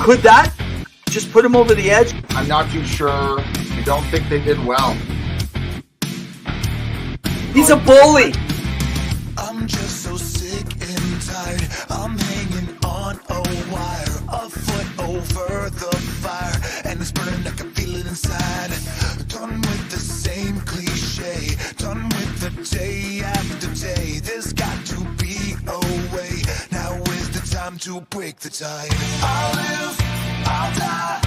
Could that just put him over the edge? I'm not too sure. I don't think they did well. He's a bully. I'm just so sick and tired. I'm hanging on a wire, a foot over the fire, and it's burning. I can feel it inside. Done with the same cliche. Done with the day after day. There's got to be a way. Now is the time to break the tie. I'll live, I'll die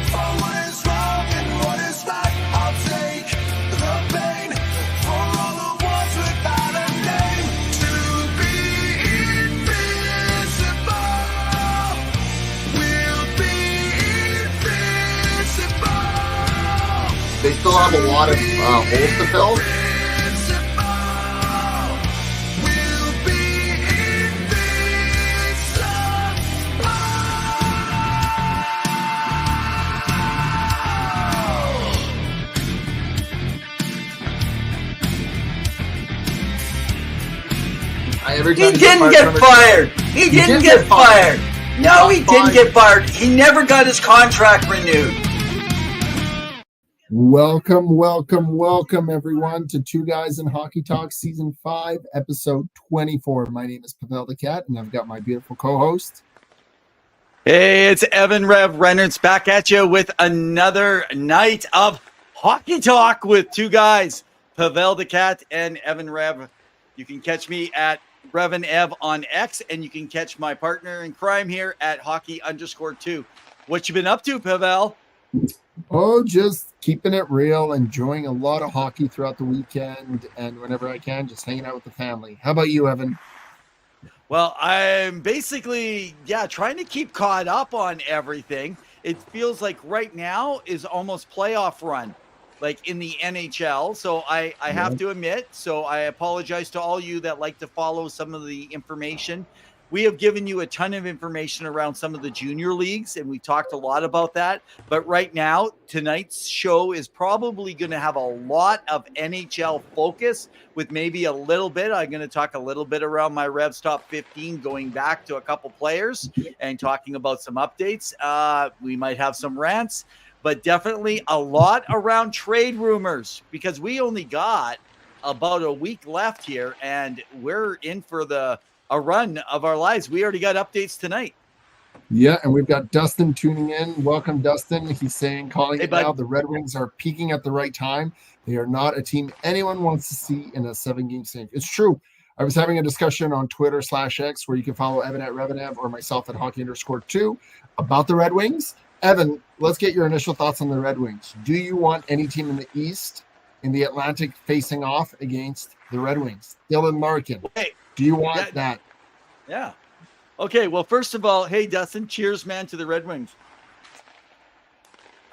for what is wrong and what is right. I'll take the pain for all the ones without a name. To be invincible, we'll be invincible. They still have a lot of holes to fill. We'll be Every He time didn't get fired. He didn't get fired. No, he didn't get fired. He never got his contract renewed. Welcome, everyone, to Two Guys in Hockey Talk, Season 5, Episode 24. My name is Pawel the Cat, and I've got my beautiful co-host. Hey, it's Evan Rev Reynolds back at you with another night of Hockey Talk with two guys, Pawel the Cat and Evan Rev. You can catch me at Rev and Ev on X, and you can catch my partner in crime here at hockey_2. What you been up to, Pawel? Oh, just keeping it real, enjoying a lot of hockey throughout the weekend, and whenever I can, just hanging out with the family. How about you, Evan? Well, I'm basically, trying to keep caught up on everything. It feels like right now is almost playoff run, like in the NHL. So I have to admit, so I apologize to all you that like to follow some of the information. We have given you a ton of information around some of the junior leagues, and we talked a lot about that. But right now, tonight's show is probably going to have a lot of NHL focus with maybe a little bit. I'm going to talk a little bit around my Revs Top 15, going back to a couple players and talking about some updates. We might have some rants, but definitely a lot around trade rumors, because we only got about a week left here, and we're in for a run of our lives. We already got updates tonight. Yeah, and we've got Dustin tuning in. Welcome, Dustin. He's saying, calling it bud. now, the Red Wings are peaking at the right time. They are not a team anyone wants to see in a 7-game series. It's true. I was having a discussion on Twitter/X, where you can follow Evan at RevNev or myself at hockey_2 about the Red Wings. Evan, let's get your initial thoughts on the Red Wings. Do you want any team in the East, in the Atlantic, facing off against the Red Wings? Dylan Larkin. Hey, do you want that? Yeah. Okay, well, first of all, hey, Dustin, cheers, man, to the Red Wings.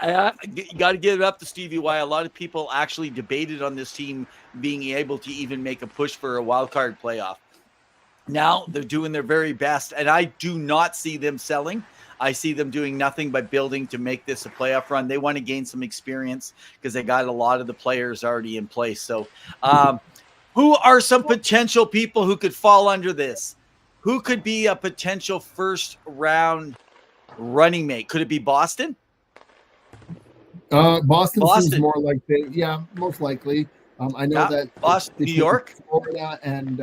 I got to give it up to Stevie Y. A lot of people actually debated on this team being able to even make a push for a wild card playoff. Now they're doing their very best, and I do not see them selling. I see them doing nothing but building to make this a playoff run. They want to gain some experience because they got a lot of the players already in place. So who are some potential people who could fall under this? Who could be a potential first-round running mate? Could it be Boston? Boston seems more like most likely. I know that Boston, New York, Florida, and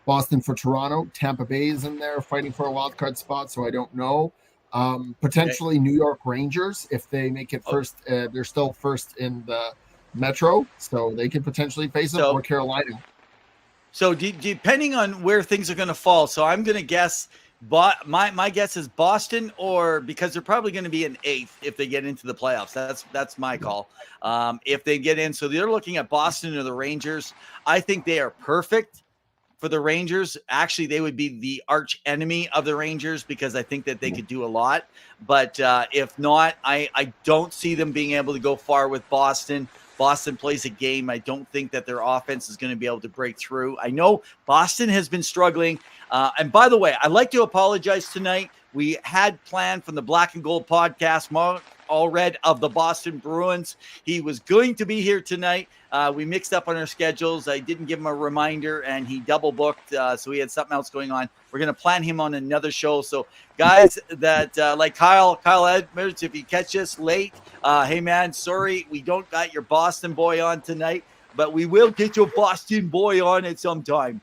Boston for Toronto. Tampa Bay is in there fighting for a wild card spot, so I don't know. Potentially New York Rangers, if they make it first. They're still first in the Metro, so they could potentially face them, or Carolina. So depending on where things are going to fall, so I'm going to guess. My guess is Boston, or because they're probably going to be an 8th if they get into the playoffs. That's my call. If they get in, so they're looking at Boston or the Rangers. I think they are perfect for the Rangers. Actually, they would be the arch enemy of the Rangers, because I think that they could do a lot. But if not, I don't see them being able to go far with Boston. Boston plays a game. I don't think that their offense is going to be able to break through. I know Boston has been struggling. And by the way, I'd like to apologize tonight. We had planned from the Black and Gold podcast, Mark Allred of the Boston Bruins. He was going to be here tonight. We mixed up on our schedules. I didn't give him a reminder, and he double booked, so he had something else going on. We're going to plan him on another show. So, guys that like Kyle Edwards, if you catch us late, hey, man, sorry we don't got your Boston boy on tonight, but we will get your Boston boy on at some time.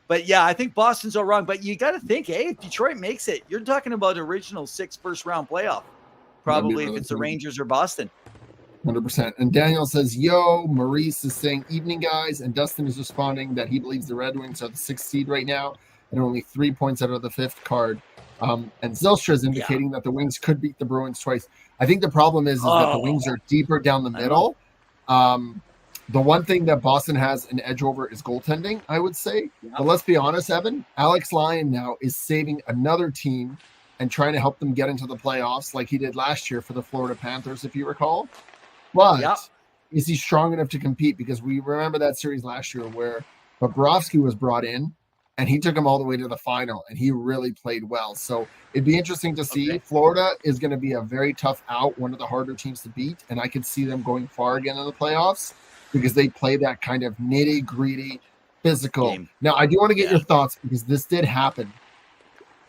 But, yeah, I think Boston's all wrong. But you got to think, hey, if Detroit makes it, you're talking about original 6 first-round playoff, probably if it's the Rangers or Boston. 100%. And Daniel says, yo, Maurice is saying, evening, guys. And Dustin is responding that he believes the Red Wings are the 6th seed right now and only 3 points out of the 5th card. And Zylstra is indicating that the Wings could beat the Bruins twice. I think the problem is that the Wings are deeper down the middle. The one thing that Boston has an edge over is goaltending, I would say. But let's be honest, Evan, Alex Lyon now is saving another team and trying to help them get into the playoffs like he did last year for the Florida Panthers, if you recall. But is he strong enough to compete? Because we remember that series last year where Bobrovsky was brought in and he took him all the way to the final and he really played well. So it'd be interesting to see. Florida is going to be a very tough out, one of the harder teams to beat. And I could see them going far again in the playoffs because they play that kind of nitty-gritty physical game. Now, I do want to get your thoughts because this did happen.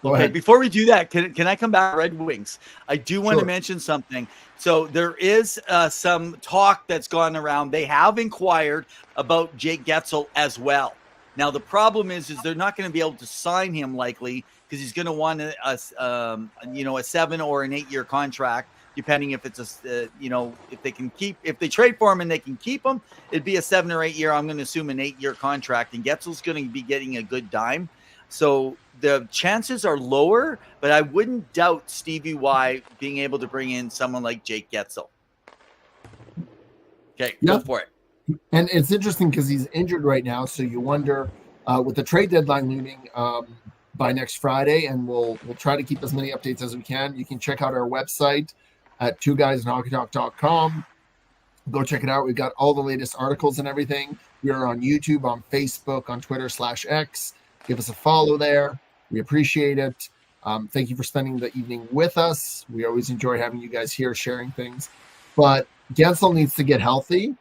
Go ahead. Before we do that, can I come back to Red Wings? I do want to mention something. So there is some talk that's gone around. They have inquired about Jake Getzel as well. Now, the problem is they're not going to be able to sign him likely because he's going to want a 7 or an 8-year contract, depending if it's if they trade for him and they can keep him, it'd be a 7 or 8 year. I'm going to assume an 8-year contract, and Getzel's going to be getting a good dime. So the chances are lower, but I wouldn't doubt Stevie Y being able to bring in someone like Jake Getzel. Okay, go for it. And it's interesting because he's injured right now, so you wonder with the trade deadline looming by next Friday, and we'll try to keep as many updates as we can. You can check out our website at twoguysinhockeytalk.com. Go check it out. We've got all the latest articles and everything. We are on YouTube, on Facebook, on Twitter/X. Give us a follow there. We appreciate it. Thank you for spending the evening with us. We always enjoy having you guys here sharing things. But Getzel needs to get healthy.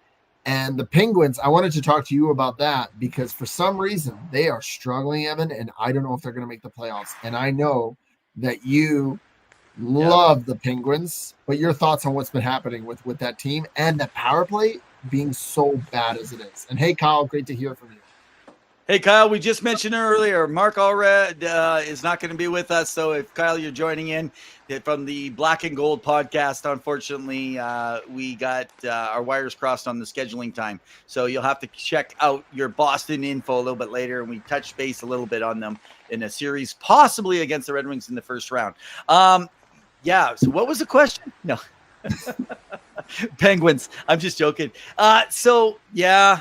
And the Penguins, I wanted to talk to you about that because for some reason they are struggling, Evan, and I don't know if they're going to make the playoffs. And I know that you love the Penguins, but your thoughts on what's been happening with that team and the power play being so bad as it is. And hey, Kyle, great to hear from you. Hey, Kyle, we just mentioned earlier, Mark Allred is not going to be with us. So if, Kyle, you're joining in from the Black and Gold podcast, unfortunately, we got our wires crossed on the scheduling time. So you'll have to check out your Boston info a little bit later. And we touched base a little bit on them in a series, possibly against the Red Wings in the first round. So what was the question? No. Penguins. I'm just joking. We are.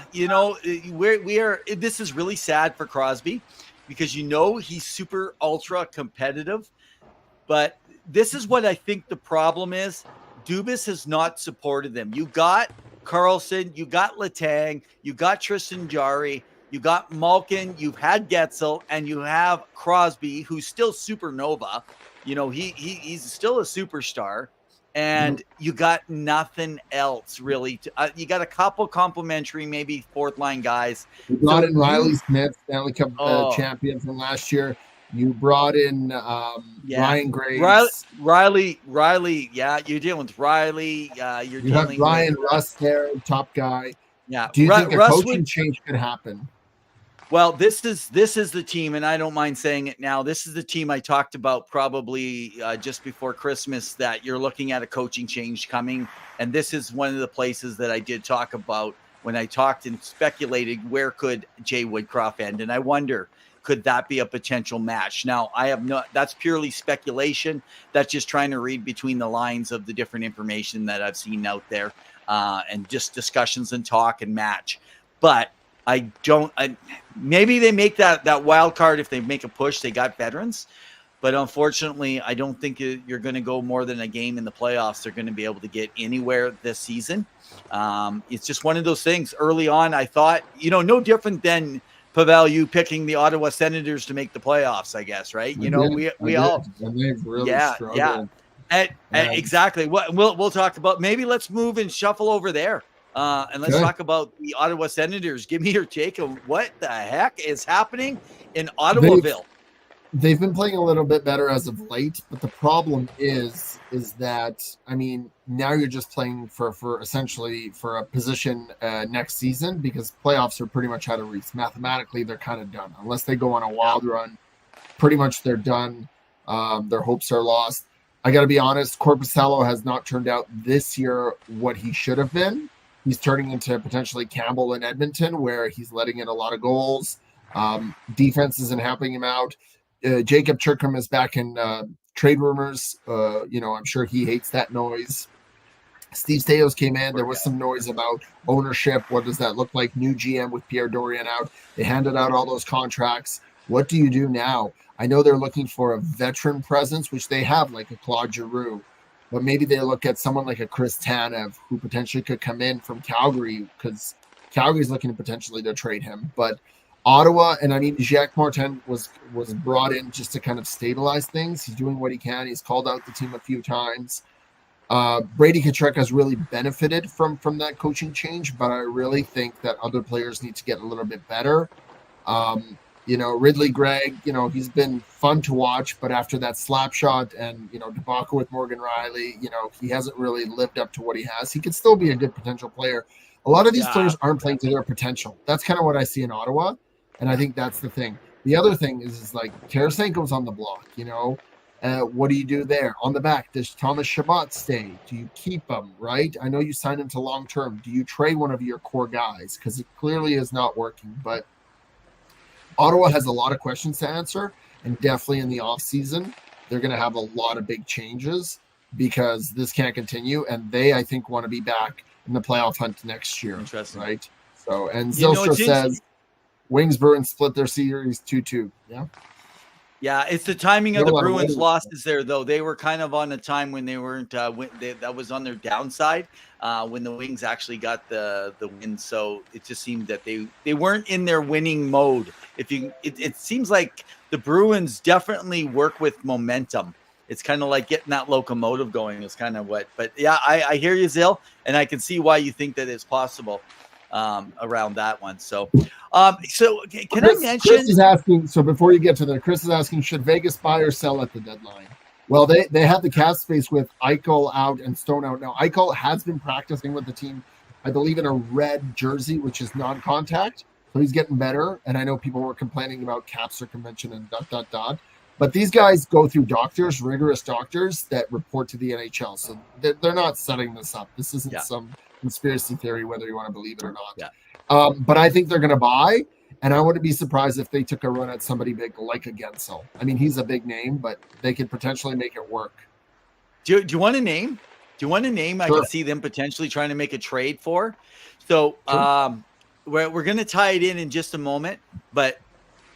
This is really sad for Crosby because he's super ultra competitive. But this is what I think the problem is. Dubas has not supported them. You got Carlson, you got Letang, you got Tristan Jarry, you got Malkin, you've had Getzel, and you have Crosby, who's still supernova. He's still a superstar. And you got nothing else really. You got a couple complimentary, maybe fourth line guys. You brought in Riley Smith, Stanley Cup champion from last year. You brought in Ryan Graves. Riley. Yeah, you're dealing with Riley. You have Ryan Russ there, top guy. Yeah. Do you think a coaching change could happen? Well, this is the team, and I don't mind saying it now. This is the team I talked about probably just before Christmas that you're looking at a coaching change coming. And this is one of the places that I did talk about when I talked and speculated where could Jay Woodcroft end. And I wonder, could that be a potential match? Now, that's purely speculation. That's just trying to read between the lines of the different information that I've seen out there and just discussions and talk and match. But maybe they make that wild card if they make a push. They got veterans, but unfortunately, I don't think you're going to go more than a game in the playoffs. They're going to be able to get anywhere this season. It's just one of those things. Early on, I thought, no different than Pavel, you picking the Ottawa Senators to make the playoffs, I guess, right? I You know, did. we I all, did. And they've really yeah, struggled. And- exactly. What we'll talk about. Maybe let's move and shuffle over there, and let's Okay. talk about the Ottawa Senators. Give me your take on what the heck is happening in Ottawaville. They've been playing a little bit better as of late, but the problem is that, I mean, now you're just playing for essentially for a position next season, because playoffs are pretty much out of reach. Mathematically, they're kind of done unless they go on a wild run. Pretty much they're done. Their hopes are lost. I got to be honest, Korpisalo has not turned out this year what he should have been. He's turning into potentially Campbell in Edmonton, where he's letting in a lot of goals. Defense isn't helping him out. Jacob Churkram is back in trade rumors. I'm sure he hates that noise. Steve Stajos came in. There was some noise about ownership. What does that look like? New GM with Pierre Dorian out. They handed out all those contracts. What do you do now? I know they're looking for a veteran presence, which they have, like a Claude Giroux. But maybe they look at someone like a Chris Tanev, who potentially could come in from Calgary, because Calgary's looking to potentially to trade him. But Ottawa, and I mean, Jacques Martin was brought in just to kind of stabilize things. He's doing what he can. He's called out the team a few times. Brady Tkachuk has really benefited from that coaching change, but I really think that other players need to get a little bit better. Ridley Gregg, he's been fun to watch, but after that slap shot and, debacle with Morgan Riley, he hasn't really lived up to what he has. He could still be a good potential player. A lot of these players aren't playing to their potential. That's kind of what I see in Ottawa. And I think that's the thing. The other thing is like Tarasenko's on the block, what do you do there? On the back, does Thomas Chabot stay? Do you keep him, right? I know you signed him to long-term. Do you trade one of your core guys? Because it clearly is not working. But Ottawa has a lot of questions to answer. And definitely in the offseason, they're going to have a lot of big changes, because this can't continue. And they, I think, want to be back in the playoff hunt next year. Interesting. Right? So, and Zylstra says Wings Bruins split their series 2-2. Yeah. Yeah, it's the timing of the Bruins' losses there, though. They were kind of on a time when they weren't. That was on their downside when the Wings actually got the win. So it just seemed that they weren't in their winning mode. It seems like the Bruins definitely work with momentum. It's kind of like getting that locomotive going. It's kind of what. But yeah, I hear you, Zill, and I can see why you think that it's possible around that one. So can I mention? Chris is asking. So before you get to there, Chris is asking: should Vegas buy or sell at the deadline? Well, they have the cap space with Eichel out and Stone out now. Eichel has been practicing with the team, I believe, in a red jersey, which is non-contact. So he's getting better. And I know people were complaining about cap circumvention and ... But these guys go through doctors, rigorous doctors that report to the NHL. So they're not setting this up. This isn't some conspiracy theory, whether you want to believe it or not. Yeah. But I think they're going to buy, and I wouldn't be surprised if they took a run at somebody big like a Gensel. I mean, he's a big name, but they could potentially make it work. Do you want a name? Do you want a name? Sure. I can see them potentially trying to make a trade for. So we're going to tie it in just a moment, but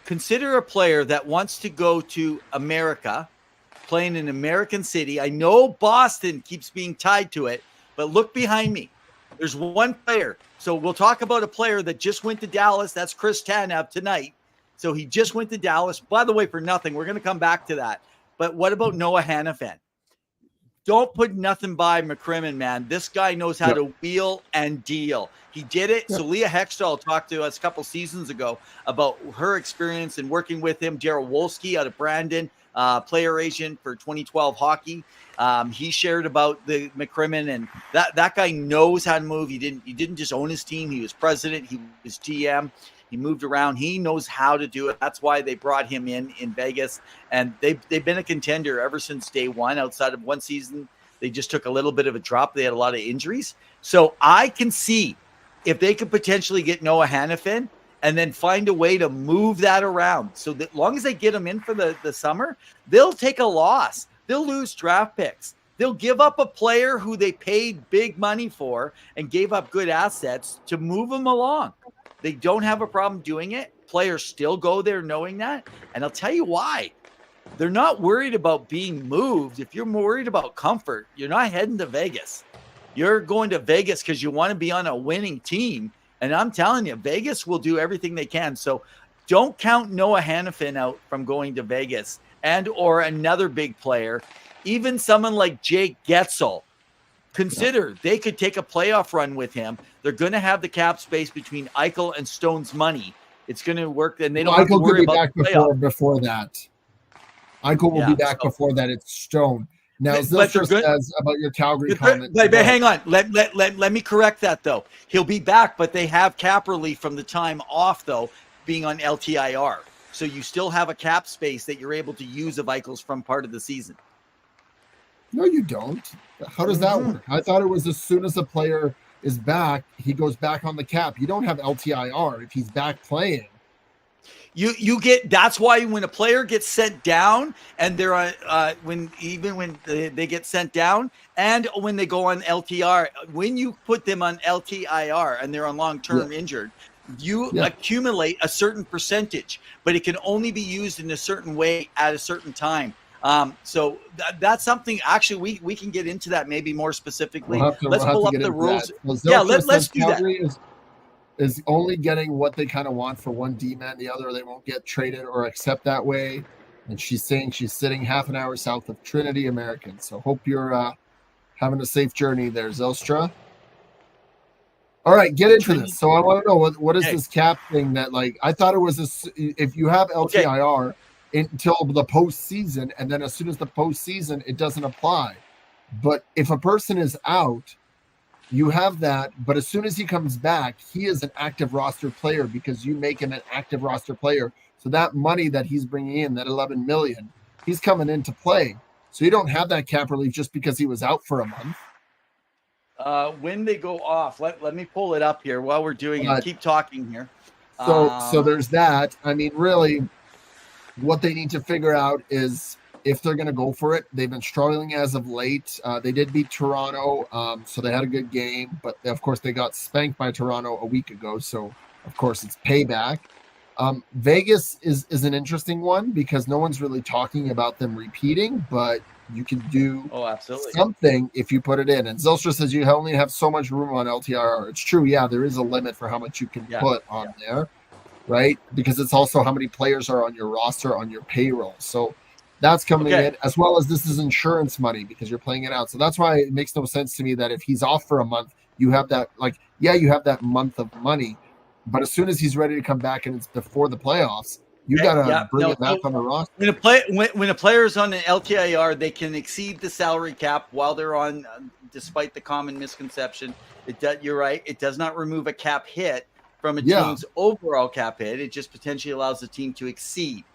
consider a player that wants to go to America, play in an American city. I know Boston keeps being tied to it, but look behind me. There's one player. So we'll talk about a player that just went to Dallas. That's Chris Tanev tonight. So he just went to Dallas. By the way, for nothing. We're going to come back to that. But what about Noah Hannafin? Don't put nothing by McCrimmon, man. This guy knows how to wheel and deal. He did it. So Leah Hextall talked to us a couple seasons ago about her experience in working with him. Daryl Wolski out of Brandon, player agent for 2012 hockey. He shared about the McCrimmon, and that guy knows how to move. He didn't just own his team. He was president. He was GM. He moved around. He knows how to do it. That's why they brought him in Vegas, and they've been a contender ever since day one. Outside of one season, they just took a little bit of a drop. They had a lot of injuries. So I can see if they could potentially get Noah Hannafin and then find a way to move that around. So that as long as they get him in for the summer, they'll take a loss. They'll lose draft picks. They'll give up a player who they paid big money for and gave up good assets to move them along. They don't have a problem doing it. Players still go there knowing that. And I'll tell you why. They're not worried about being moved. If you're worried about comfort, you're not heading to Vegas. You're going to Vegas because you want to be on a winning team. And I'm telling you, Vegas will do everything they can. So don't count Noah Hannafin out from going to Vegas and or another big player, even someone like Jake Getzel. Consider they could take a playoff run with him. They're going to have the cap space between Eichel and Stone's money. It's going to work, and they don't have to worry about the playoff. Before that. Eichel will be back before that. It's Stone. Now, Zilcher says about your Calgary comment. But hang on. Let me correct that, though. He'll be back, but they have cap relief from the time off, though, being on LTIR. So you still have a cap space that you're able to use of Eichel's from part of the season. No, you don't. How does that work? I thought it was as soon as a player is back, he goes back on the cap. You don't have LTIR if he's back playing. You get, that's why when a player gets sent down and they're on when they get sent down and when they go on LTR, when you put them on LTIR and they're on long-term injured, you accumulate a certain percentage, but it can only be used in a certain way at a certain time. So that's something actually we can get into that maybe more specifically. Let's pull up the rules. Yeah, let's do that. Is only getting what they kind of want for one D-man, the other they won't get traded or accept that way. And she's saying she's sitting half an hour south of Trinity American. So hope you're having a safe journey there, Zelstra. All right, get into this. So I want to know what is this cap thing that, like, I thought it was if you have LTIR until the postseason, and then as soon as the postseason, it doesn't apply. But if a person is out, you have that, but as soon as he comes back, he is an active roster player because you make him an active roster player. So that money that he's bringing in, that 11 million, he's coming into play. So you don't have that cap relief just because he was out for a month. When they go off, let me pull it up here while we're doing it. Keep talking here. So there's that. I mean, really, what they need to figure out is if they're going to go for it. They've been struggling as of late. They did beat Toronto, so they had a good game. But, of course, they got spanked by Toronto a week ago. So, of course, it's payback. Vegas is an interesting one because no one's really talking about them repeating. But you can do something if you put it in. And Zilstra says you only have so much room on LTIR. It's true. Yeah, there is a limit for how much you can put on there, right? Because it's also how many players are on your roster, on your payroll. So that's coming in, as well as this is insurance money because you're playing it out. So that's why it makes no sense to me that if he's off for a month, you have that, you have that month of money. But as soon as he's ready to come back and it's before the playoffs, you got to bring it back on the roster. When a player is on an LTIR, they can exceed the salary cap while they're on, despite the common misconception. You're right. It does not remove a cap hit from a team's overall cap hit. It just potentially allows the team to exceed.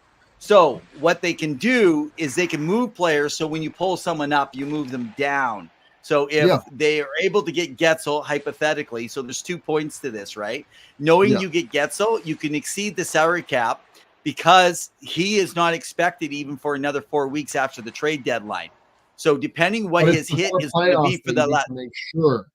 So what they can do is they can move players. So when you pull someone up, you move them down. So if they are able to get Getzel, hypothetically, so there's 2 points to this, right? Knowing you get Getzel, you can exceed the salary cap because he is not expected even for another 4 weeks after the trade deadline. So depending what his hit is going to be for the last. Make sure.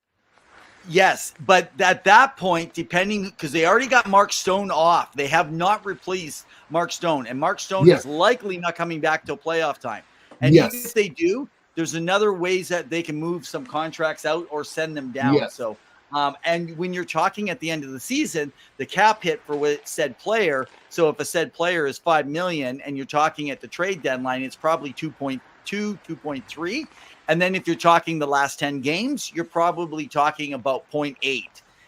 Yes, but at that point, depending, because they already got Mark Stone off, they have not replaced Mark Stone, and Mark Stone is likely not coming back till playoff time. And even if they do, there's another ways that they can move some contracts out or send them down. So, and when you're talking at the end of the season, the cap hit for said player. So if a said player is $5 million and you're talking at the trade deadline, it's probably 2.2, 2.3. And then if you're talking the last 10 games, you're probably talking about 0.8.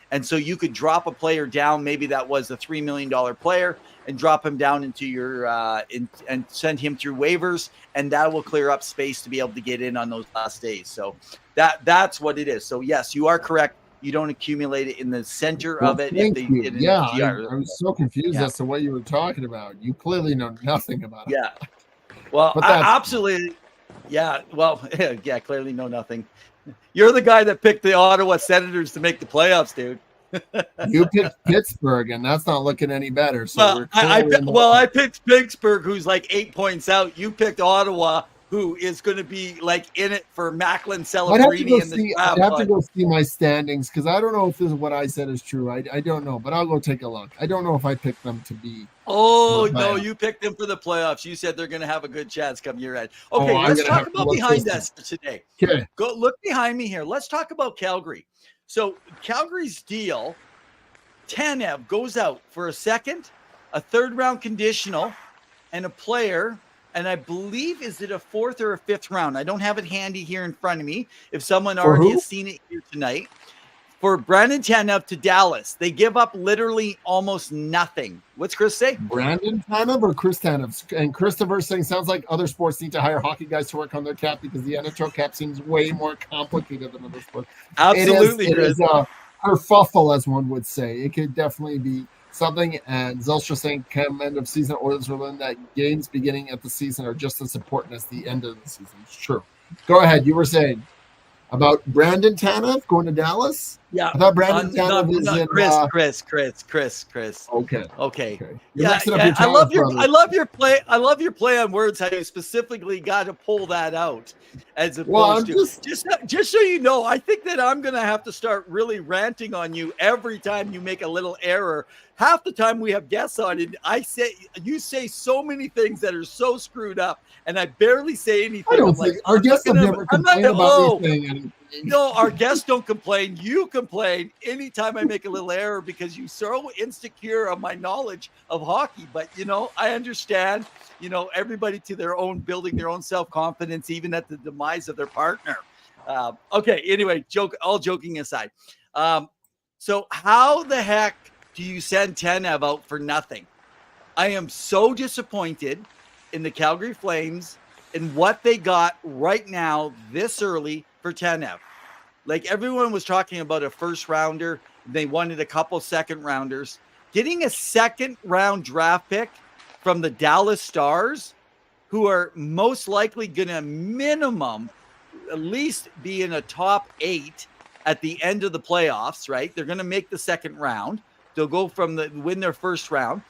And so you could drop a player down. Maybe that was a $3 million player and drop him down into your and send him through waivers. And that will clear up space to be able to get in on those last days. So that's what it is. So, yes, you are correct. You don't accumulate it in the center of it. If they did it I was so confused as to what you were talking about. You clearly know nothing about it. Yeah. Well, absolutely. Yeah, well, clearly know nothing. You're the guy that picked the Ottawa Senators to make the playoffs, dude. You picked Pittsburgh, and that's not looking any better. So I picked Pittsburgh, who's like 8 points out. You picked Ottawa, who is going to be like in it for Macklin Celebrini in the draft. I'd have to go see my standings because I don't know if this is what I said is true. I don't know, but I'll go take a look. I don't know if I picked them to be. Oh, no, you picked them for the playoffs. You said they're going to have a good chance come year end. Okay, let's talk about behind us today. Okay. Go look behind me here. Let's talk about Calgary. So Calgary's deal, Tanev goes out for a second, a third-round conditional, and a player. And I believe, is it a fourth or a fifth round? I don't have it handy here in front of me. If someone already has seen it here tonight. For Brandon Tanev to Dallas, they give up literally almost nothing. What's Chris say? Brandon Tanev or Chris Tanev? And Christopher saying, sounds like other sports need to hire hockey guys to work on their cap because the NHL cap seems way more complicated than other sports. Absolutely, it is a kerfuffle, as one would say. It could definitely be something. And Zelstra saying, come end of season, Oilers will learn that games beginning at the season are just as important as the end of the season. It's true. Go ahead. You were saying about Brandon Tanev going to Dallas? Yeah. I thought Brandon Tanev is in Chris. Okay. You're Yeah, I love your play. I love your play on words. How you specifically got to pull that out, as opposed to just so you know. I think that I'm gonna have to start really ranting on you every time you make a little error. Half the time we have guests on, and you say so many things that are so screwed up, and I barely say anything. I don't think our guests have never complained about anything. No, our guests don't complain. You complain anytime I make a little error because you're so insecure of my knowledge of hockey. But, I understand, everybody to their own, building their own self-confidence, even at the demise of their partner. Okay, anyway, all joking aside. So how the heck do you send Tanev out for nothing? I am so disappointed in the Calgary Flames and what they got right now this early for Tanev. Like, everyone was talking about a first rounder. They wanted a couple second rounders. Getting a second round draft pick from the Dallas Stars, who are most likely going to minimum at least be in a top 8 at the end of the playoffs, right? They're going to make the second round. They'll go win their first round.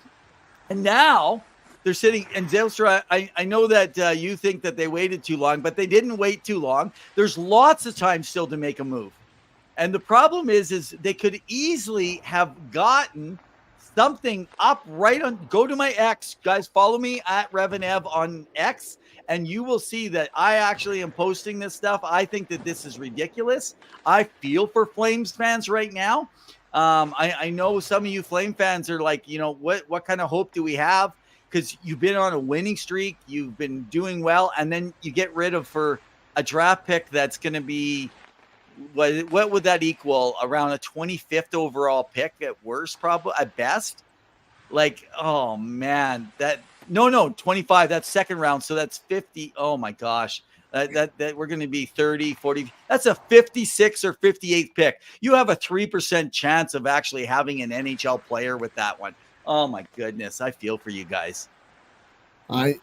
And now they're sitting, and Zelstra, I know that you think that they waited too long, but they didn't wait too long. There's lots of time still to make a move. And the problem is they could easily have gotten something up right on. Go to my X, guys. Follow me at REVNEV on X, and you will see that I actually am posting this stuff. I think that this is ridiculous. I feel for Flames fans right now. I know some of you Flame fans are like, what kind of hope do we have? Because you've been on a winning streak, you've been doing well, and then you get rid of for a draft pick that's going to be, what would that equal? Around a 25th overall pick at worst, probably at best. Like, oh man, 25. That's second round, so that's 50. Oh my gosh, that we're going to be 30, 40. That's a 56 or 58th pick. You have a 3% chance of actually having an NHL player with that one. Oh my goodness, I feel for you guys. I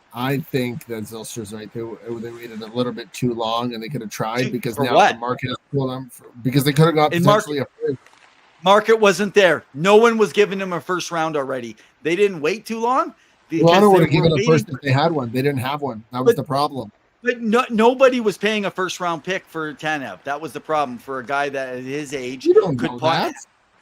think that Zelstra's right. They waited a little bit too long, and they could have tried because now what? The market has pulled them because they could have got potentially a first. Market wasn't there. No one was giving them a first round already. They didn't wait too long. Toronto would have given a first if they had one. They didn't have one. That was the problem. But nobody was paying a first round pick for Tanev. That was the problem for a guy that at his age you don't know that.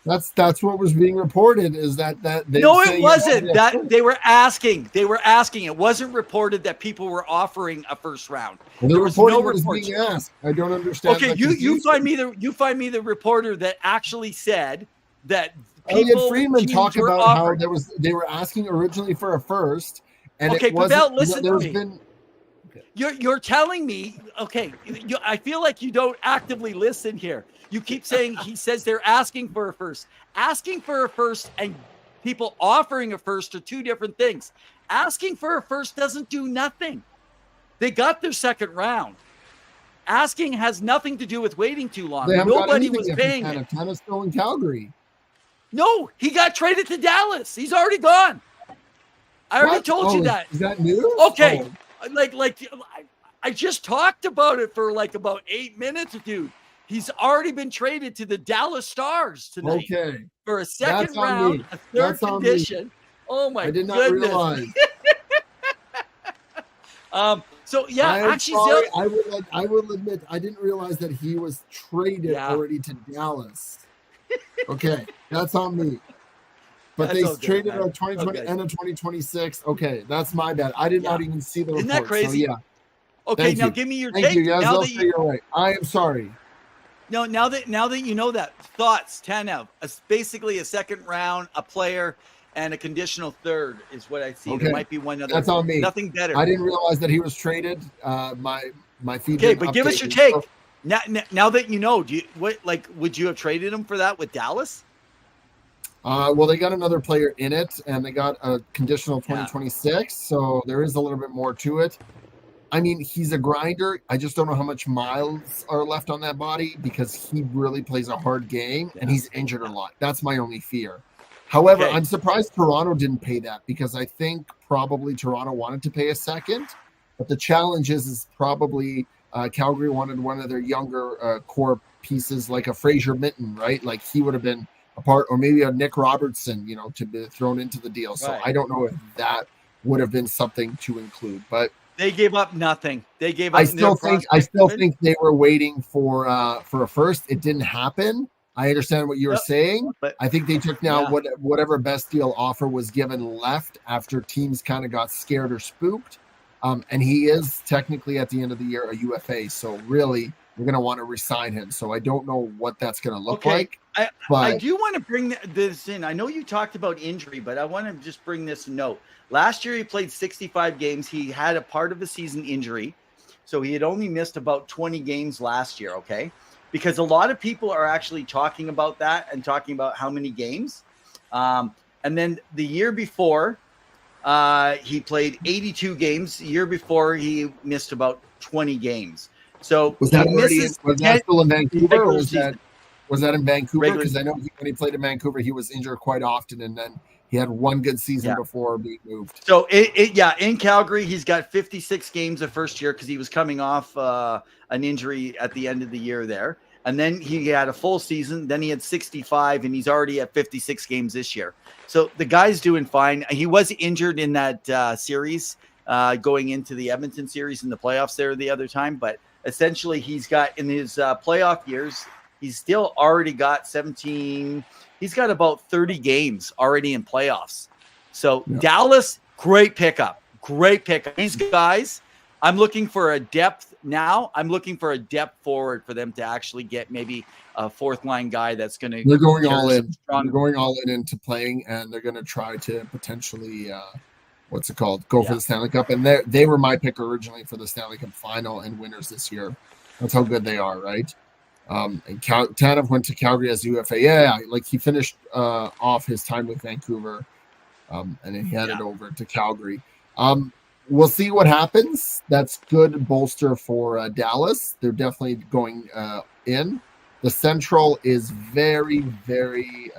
That's what was being reported. Is that it wasn't that they were asking. They were asking. It wasn't reported that people were offering a first round. Well, there was no reports being asked. I don't understand. Okay, you find me the reporter that actually said that. Elliot Friedman talked about how they were asking originally for a first, and okay, it wasn't. Pavel, listen to me. You're telling me, okay, I feel like you don't actively listen here. You keep saying he says they're asking for a first. Asking for a first and people offering a first are two different things. Asking for a first doesn't do nothing. They got their second round. Asking has nothing to do with waiting too long. Nobody was paying it. Tanev's still in Calgary. No, he got traded to Dallas. He's already gone. I already told you that. Is that new? Okay. I just talked about it for like about 8 minutes, dude. He's already been traded to the Dallas Stars tonight for a second round, a third condition. Oh my goodness. I did not realize. So yeah, actually, I will admit I didn't realize that he was traded already to Dallas. Okay, that's on me. But they traded on 2020 end of 2026. Okay, that's my bad. I did not even see the report. Isn't that crazy? So, yeah. Okay, now give me your take. Thank you. Yes, now that you're right. I am sorry. No, now that you know that, thoughts, Tanev, basically a second round, a player. and a conditional third is what I see. Okay. There might be one other. That's on me. Nothing better. I didn't realize that he was traded. My feed. Okay, didn't but give us your update. take. So, Now that you know, would you have traded him for that with Dallas? well, they got another player in it, and they got a conditional 2026, so there is a little bit more to it. I mean, he's a grinder. I just don't know how much miles are left on that body because he really plays a hard game, and he's injured a lot. That's my only fear. However, Okay. I'm surprised Toronto didn't pay that because I think probably Toronto wanted to pay a second, but the challenge is probably Calgary wanted one of their younger core pieces like a Fraser Minton, right? Like he would have been a part, or maybe a Nick Robertson, to be thrown into the deal. So Right. I don't know if that would have been something to include, but They gave up nothing. They gave up. I still think they were waiting for a first. It didn't happen. I understand what you were saying, but I think they took now whatever best deal offer was given left after teams kind of got scared or spooked. And he is technically at the end of the year a UFA, so really we're going to want to resign him. So I don't know what that's going to look like. I do want to bring this in. I know you talked about injury, but I want to just bring this note. Last year he played 65 games. He had a part of a season injury, so he had only missed about 20 games last year. Okay, because a lot of people are actually talking about that and talking about how many games. And then the year before, he played 82 games. The year before, he missed about 20 games. So was that still in Vancouver, or was that in Vancouver? Because I know when he played in Vancouver, he was injured quite often, and then he had one good season before being moved. So in Calgary, he's got 56 games the first year because he was coming off an injury at the end of the year there. And then he had a full season. Then he had 65, and he's already at 56 games this year. So the guy's doing fine. He was injured in that series going into the Edmonton series in the playoffs there the other time. But essentially, he's got in his playoff years, he's still already got 17. He's got about 30 games already in playoffs. So Dallas, great pickup. These guys, I'm looking for a depth now. I'm looking for a depth forward for them to actually get maybe a fourth line guy that's going to. They're going all in. They're going all in into playing, and they're going to try to potentially, go for the Stanley Cup. And they were my pick originally for the Stanley Cup final and winners this year. That's how good they are, right? And Tanev went to Calgary as UFA. Yeah, like he finished off his time with Vancouver, and then he headed over to Calgary. We'll see what happens. That's good bolster for Dallas. They're definitely going in. The Central is very, very.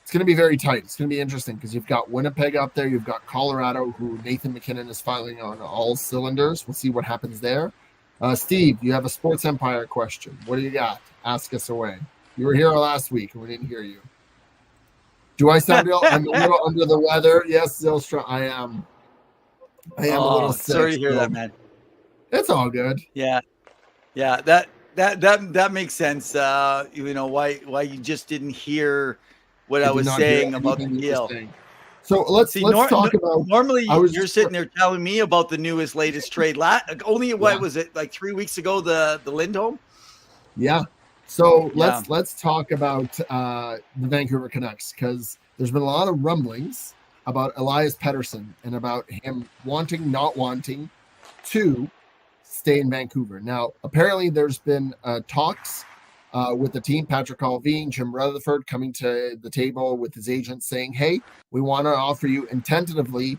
It's going to be very tight. It's going to be interesting because you've got Winnipeg up there. You've got Colorado, who Nathan McKinnon is filing on all cylinders. We'll see what happens there. Steve, you have a Sports Empire question. What do you got? Ask us away. You were here last week and we didn't hear you. Do I sound ill? I'm a little under the weather. Yes, Zilstra, I am. I am a little sick. Sorry to hear that, man. It's all good. Yeah. That makes sense. Why you just didn't hear what I was saying about the deal. So let's talk about. Normally, you're sitting there telling me about the latest trade. What was it, like 3 weeks ago? The Lindholm. Yeah. So let's talk about the Vancouver Canucks, because there's been a lot of rumblings about Elias Pettersson and about him not wanting to stay in Vancouver. Now, apparently, there's been talks with the team. Patrick Allvin, Jim Rutherford coming to the table with his agent saying, hey, we want to offer you tentatively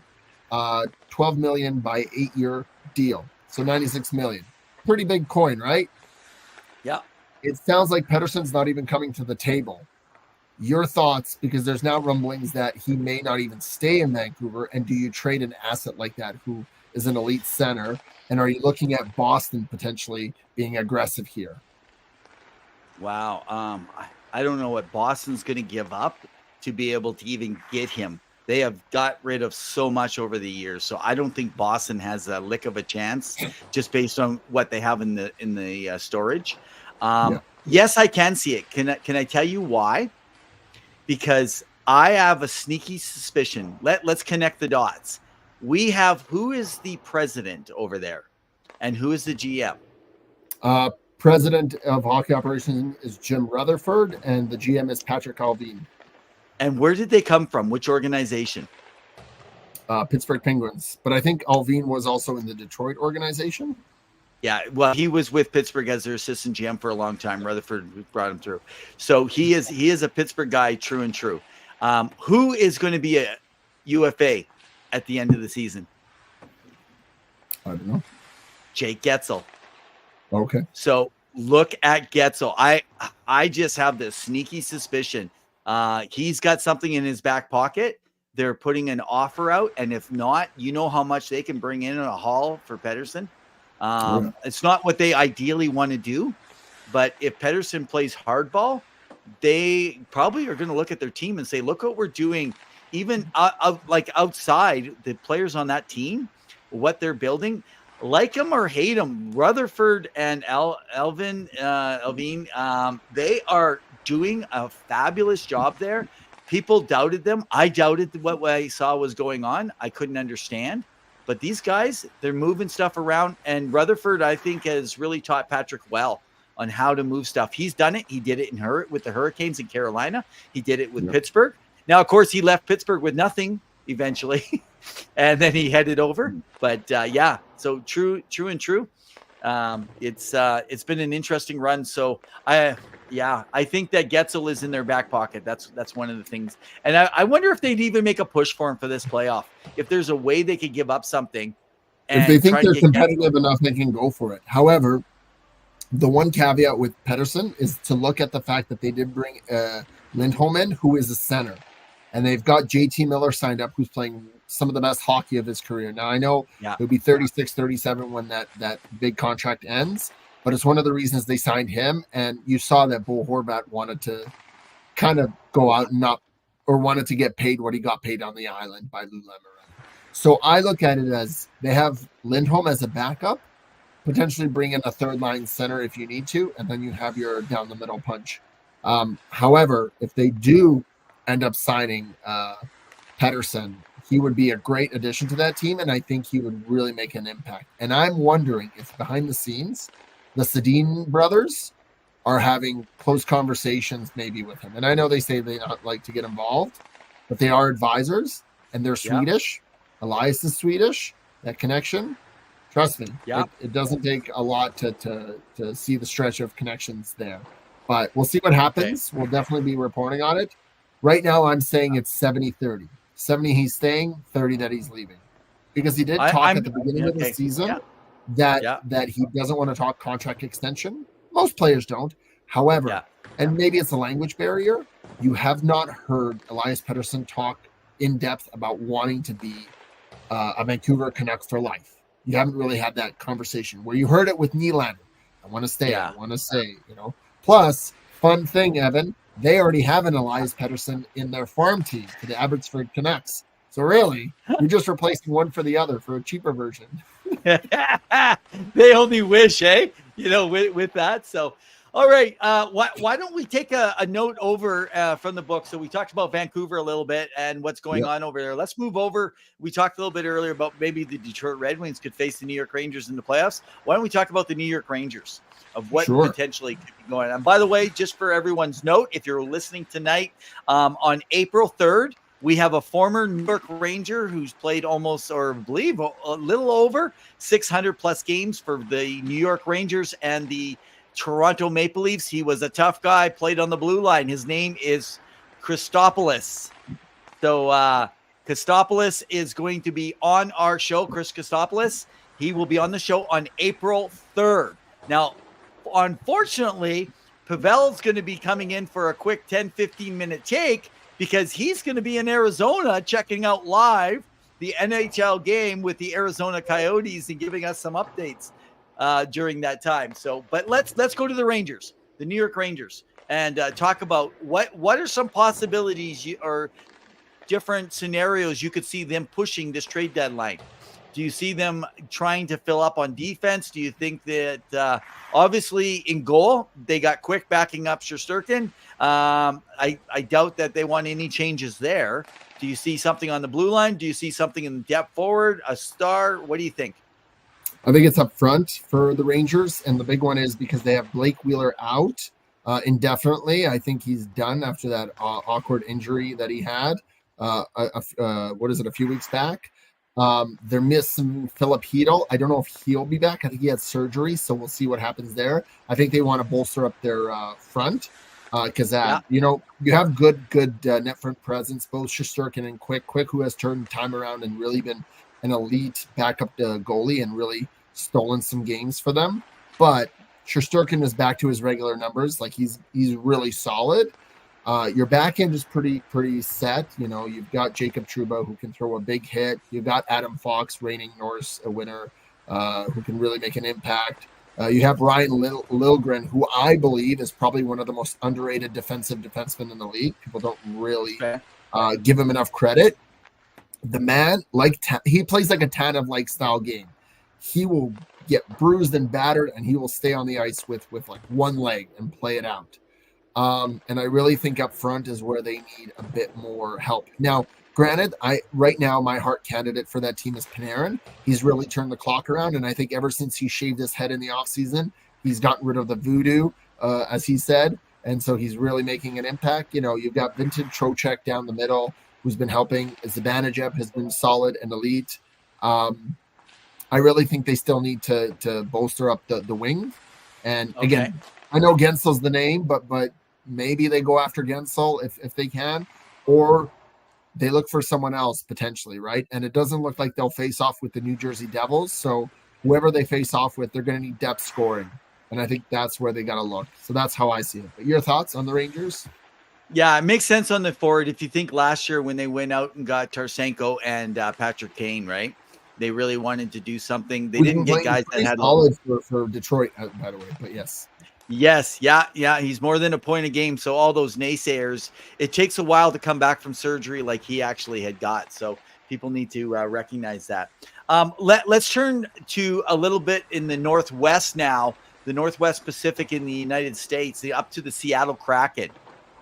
$12 million by 8-year deal. So $96 million. Pretty big coin, right? Yeah. It sounds like Pettersson's not even coming to the table. Your thoughts, because there's now rumblings that he may not even stay in Vancouver. And do you trade an asset like that who is an elite center? And are you looking at Boston potentially being aggressive here? Wow. I don't know what Boston's going to give up to be able to even get him. They have got rid of so much over the years. So I don't think Boston has a lick of a chance just based on what they have in the storage. Yes, I can see it. Can I tell you why? Because I have a sneaky suspicion. Let's connect the dots. We have, who is the president over there and who is the GM? President of hockey operations is Jim Rutherford, and the GM is Patrick Allvin. And where did they come from? Which organization? Pittsburgh Penguins. But I think Alvin was also in the Detroit organization. Yeah, well, he was with Pittsburgh as their assistant GM for a long time. Rutherford brought him through. So he is a Pittsburgh guy, true and true. Who is going to be a UFA at the end of the season? I don't know. Jake Getzel. Okay. So look at Getzel. I just have this sneaky suspicion. He's got something in his back pocket. They're putting an offer out, and if not, you know how much they can bring in a haul for Pettersson. It's not what they ideally want to do, but if Pettersson plays hardball, they probably are going to look at their team and say, look what we're doing, even like outside the players on that team, what they're building, like them or hate them. Rutherford and Alvin, they are doing a fabulous job there. People doubted them. I doubted what I saw was going on. I couldn't understand. But these guys, they're moving stuff around. And Rutherford, I think, has really taught Patrick well on how to move stuff. He's done it. He did it with the Hurricanes in Carolina. He did it with Pittsburgh. Now, of course, he left Pittsburgh with nothing eventually, and then he headed over. But yeah, so true and true. It's been an interesting run. So I think that Getzel is in their back pocket. That's one of the things. And I wonder if they'd even make a push for him for this playoff. If there's a way they could give up something. And if they think they're competitive enough, they can go for it. However, the one caveat with Pettersson is to look at the fact that they did bring Lindholm in, who is a center. And they've got JT Miller signed up, who's playing some of the best hockey of his career. Now, I know he'll be 36, 37 when that big contract ends. But it's one of the reasons they signed him. And you saw that Bo Horvat wanted to kind of go out and wanted to get paid what he got paid on the island by Lou Lamoriello. So I look at it as they have Lindholm as a backup, potentially bring in a third line center if you need to, and then you have your down the middle punch. However, if they do end up signing Pettersson, he would be a great addition to that team, and I think he would really make an impact. And I'm wondering if behind the scenes, the Sedin brothers are having close conversations maybe with him. And I know they say they don't like to get involved, but they are advisors, and they're Swedish. Elias is Swedish. That connection, trust me, it doesn't take a lot to see the stretch of connections there. But we'll see what happens. Okay. We'll definitely be reporting on it. Right now, I'm saying it's 70-30. 70 he's staying, 30 that he's leaving. Because he did talk at the beginning of the season that he doesn't want to talk contract extension. Most players don't. However, and maybe it's a language barrier, you have not heard Elias Pettersson talk in depth about wanting to be a Vancouver Canucks for life. You haven't really had that conversation where you heard it with Nylander. I want to stay. I want to stay, Plus, fun thing, Evan, they already have an Elias Pettersson in their farm team for the Abbotsford Canucks. So really, you're just replacing one for the other for a cheaper version. They only wish, with that. So, all right. Why don't we take a note over from the book? So we talked about Vancouver a little bit and what's going on over there. Let's move over. We talked a little bit earlier about maybe the Detroit Red Wings could face the New York Rangers in the playoffs. Why don't we talk about the New York Rangers? Of what potentially could be going on. And by the way, just for everyone's note, if you're listening tonight, on April 3rd, we have a former New York Ranger who's played almost, or I believe, a little over 600 plus games for the New York Rangers and the Toronto Maple Leafs. He was a tough guy, played on the blue line. His name is Christopoulos. So Christopoulos is going to be on our show. Chris Christopoulos, he will be on the show on April 3rd. Now, unfortunately, Pawel's going to be coming in for a quick 10-15 minute take because he's going to be in Arizona checking out live the NHL game with the Arizona Coyotes and giving us some updates during that time. So, but let's go to the Rangers, the New York Rangers, and talk about what are some possibilities or different scenarios you could see them pushing this trade deadline. Do you see them trying to fill up on defense? Do you think that obviously in goal, they got Quick backing up Shesterkin? I doubt that they want any changes there. Do you see something on the blue line? Do you see something in the depth forward, a star? What do you think? I think it's up front for the Rangers. And the big one is because they have Blake Wheeler out. indefinitely. I think he's done after that awkward injury that he had. A few weeks back? They're missing Philip Hedel. I don't know if he'll be back. I think he had surgery, so we'll see what happens there. I think they want to bolster up their front because you have good net front presence, both Shesterkin and Quick, who has turned time around and really been an elite backup goalie and really stolen some games for them. But Shesterkin is back to his regular numbers. Like he's really solid. Your back end is pretty set. You've got Jacob Trouba who can throw a big hit. You've got Adam Fox, reigning Norris winner, who can really make an impact. You have Ryan Lilgren, who I believe is probably one of the most underrated defensive defensemen in the league. People don't really give him enough credit. The man, he plays like a Tanev-like style game. He will get bruised and battered, and he will stay on the ice with like one leg and play it out. And I really think up front is where they need a bit more help. Now, granted, right now my heart candidate for that team is Panarin. He's really turned the clock around, and I think ever since he shaved his head in the offseason, he's gotten rid of the voodoo, as he said, and so he's really making an impact. You've got Vincent Trocheck down the middle, who's been helping. Zibanejad has been solid and elite. I really think they still need to bolster up the wing. And again, I know Gensel's the name, but maybe they go after Gensel if they can, or they look for someone else potentially, right? And it doesn't look like they'll face off with the New Jersey Devils. So whoever they face off with, they're going to need depth scoring. And I think that's where they got to look. So that's how I see it. But your thoughts on the Rangers? Yeah, it makes sense on the forward. If you think last year when they went out and got Tarasenko and Patrick Kane, right? They really wanted to do something. They didn't get guys that had solid for Detroit, by the way. But yes. Yes. Yeah. He's more than a point a game. So all those naysayers, it takes a while to come back from surgery like he actually had got. So people need to recognize that. Let's turn to a little bit in the Northwest now, the Northwest Pacific in the United States, up to the Seattle Kraken.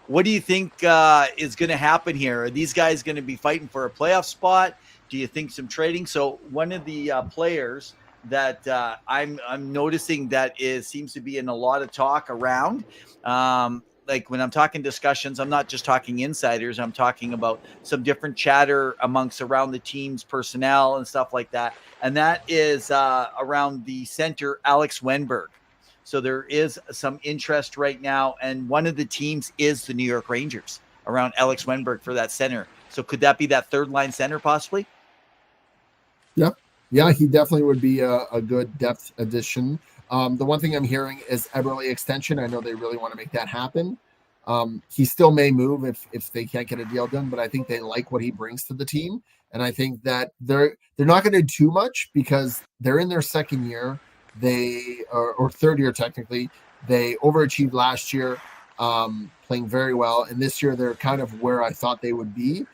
What do you think is going to happen here? Are these guys going to be fighting for a playoff spot? Do you think some trading? So one of the players that I'm noticing that seems to be in a lot of talk around. Like when I'm talking discussions, I'm not just talking insiders. I'm talking about some different chatter amongst around the team's personnel and stuff like that. And that is around the center, Alex Wenberg. So there is some interest right now. And one of the teams is the New York Rangers around Alex Wenberg for that center. So could that be that third line center possibly? Yeah, he definitely would be a good depth addition. The one thing I'm hearing is Eberle extension. I know they really want to make that happen. He still may move if they can't get a deal done, but I think they like what he brings to the team. And I think that they're not going to do too much because they're in their second year. Or third year technically. They overachieved last year, playing very well. And this year they're kind of where I thought they would be.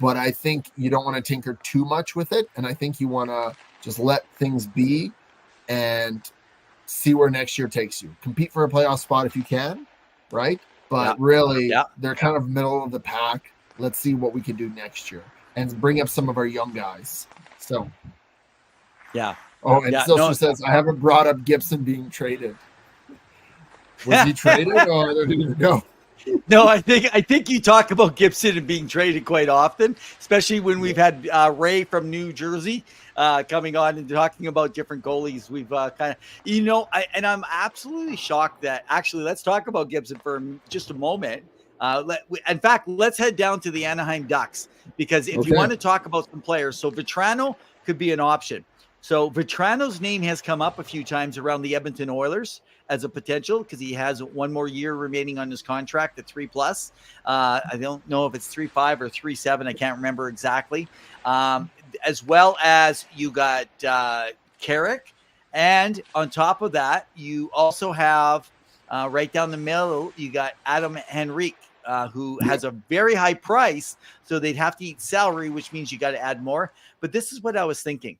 But I think you don't want to tinker too much with it. And I think you want to just let things be and see where next year takes you. Compete for a playoff spot if you can, right? But really, they're kind of middle of the pack. Let's see what we can do next year and bring up some of our young guys. So, yeah. Oh, and Silster says, I haven't brought up Gibson being traded. Was he traded or there didn't even go? No, I think you talk about Gibson and being traded quite often, especially when we've had Ray from New Jersey coming on and talking about different goalies. We've kind of, and I'm absolutely shocked that actually, let's talk about Gibson for just a moment. In fact, let's head down to the Anaheim Ducks because if you want to talk about some players, so Vetrano could be an option. So Vetrano's name has come up a few times around the Edmonton Oilers as a potential because he has one more year remaining on his contract at 3+. I don't know if it's 3.5 or 3.7. I can't remember exactly. As well as you got Carrick. And on top of that, you also have right down the middle, you got Adam Henrique, who has a very high price. So they'd have to eat salary, which means you got to add more. But this is what I was thinking.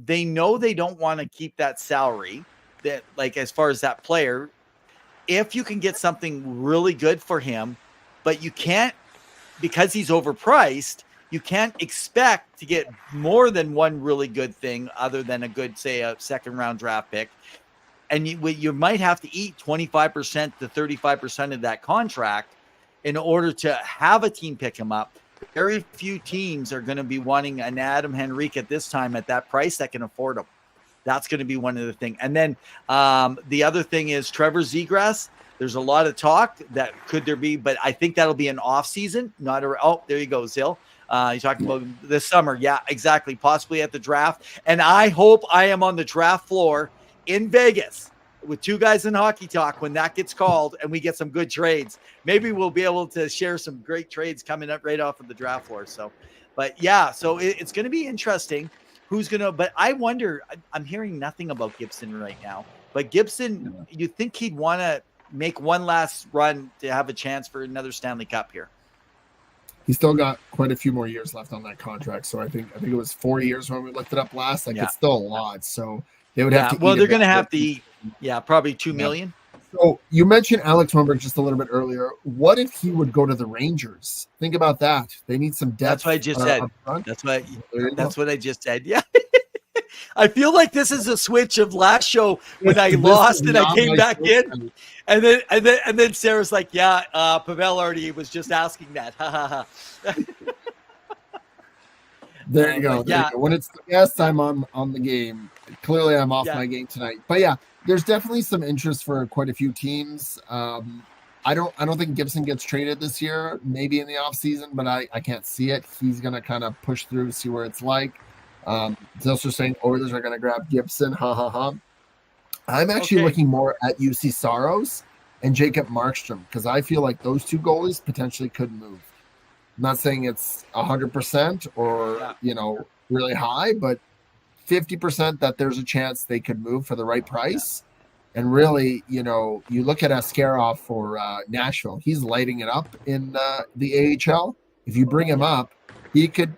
They know they don't want to keep that salary that like, as far as that player, if you can get something really good for him, but you can't, because he's overpriced, you can't expect to get more than one really good thing other than a good, say a second round draft pick. and you might have to eat 25% to 35% of that contract in order to have a team pick him up. Very few teams are going to be wanting an Adam Henrique at this time at that price that can afford him. That's going to be one of the things. And then the other thing is Trevor Zegras. There's a lot of talk that could there be, but I think that'll be an off season, not a. Oh, there you go, Zill. You're talking about this summer. Yeah, exactly. Possibly at the draft. And I hope I am on the draft floor in Vegas with two guys in Hockey Talk when that gets called and we get some good trades. Maybe we'll be able to share some great trades coming up right off of the draft floor. So, but yeah, so it's going to be interesting who's going to, but I wonder, I'm hearing nothing about Gibson right now, but Gibson, you think he'd want to make one last run to have a chance for another Stanley Cup here? He's still got quite a few more years left on that contract. So I think it was 4 years when we looked it up last. Like it's still a lot. So they would have to. Well, they're going to have to eat. Yeah, probably $2 million. So you mentioned Alex Wennberg just a little bit earlier. What if he would go to the Rangers? Think about that. They need some depth. That's what I just said. That's what I just said. Yeah. I feel like this is a switch of last show when I lost and I came back in, and then Sarah's like, "Yeah, Pawel already was just asking that." There you go. There you go. When it's the guest, I'm on the game. Clearly, I'm off my game tonight. But yeah, there's definitely some interest for quite a few teams. I don't think Gibson gets traded this year. Maybe in the off season, but I can't see it. He's gonna kind of push through, see where it's like. It's also saying Oilers are going to grab Gibson. I'm actually looking more at UC Saros and Jacob Markstrom because I feel like those two goalies potentially could move. I'm not saying it's 100% or really high, but 50% that there's a chance they could move for the right price. And really, you look at Askarov for Nashville. He's lighting it up in the AHL. If you bring him up, he could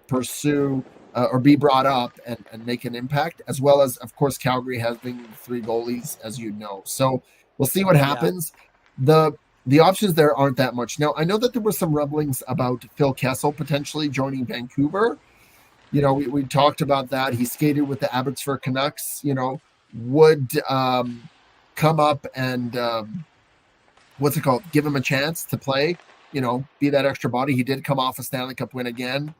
pursue. Or be brought up and make an impact, as well as, of course, Calgary has been 3 goalies, as you know. So we'll see what happens. The options there aren't that much. Now, I know that there were some rumblings about Phil Kessel potentially joining Vancouver. We talked about that. He skated with the Abbotsford Canucks, would come up and, give him a chance to play, be that extra body. He did come off a Stanley Cup win again.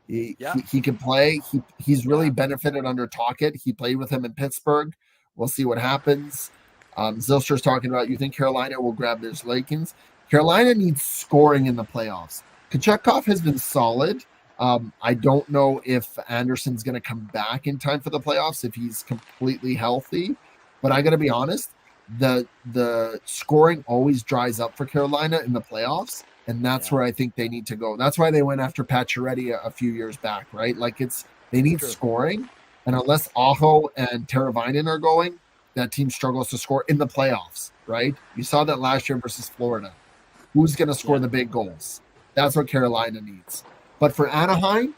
He can play. He's really benefited under Tocchet. He played with him in Pittsburgh. We'll see what happens. Zilster's talking about you think Carolina will grab their Lakins. Carolina needs scoring in the playoffs. Kochetkov has been solid. I don't know if Anderson's going to come back in time for the playoffs if he's completely healthy. But I got to be honest, the scoring always dries up for Carolina in the playoffs. And that's where I think they need to go. That's why they went after Pacioretty a few years back, right? Like they need scoring. And unless Aho and Teravainen are going, that team struggles to score in the playoffs, right? You saw that last year versus Florida. Who's going to score the big goals? That's what Carolina needs. But for Anaheim,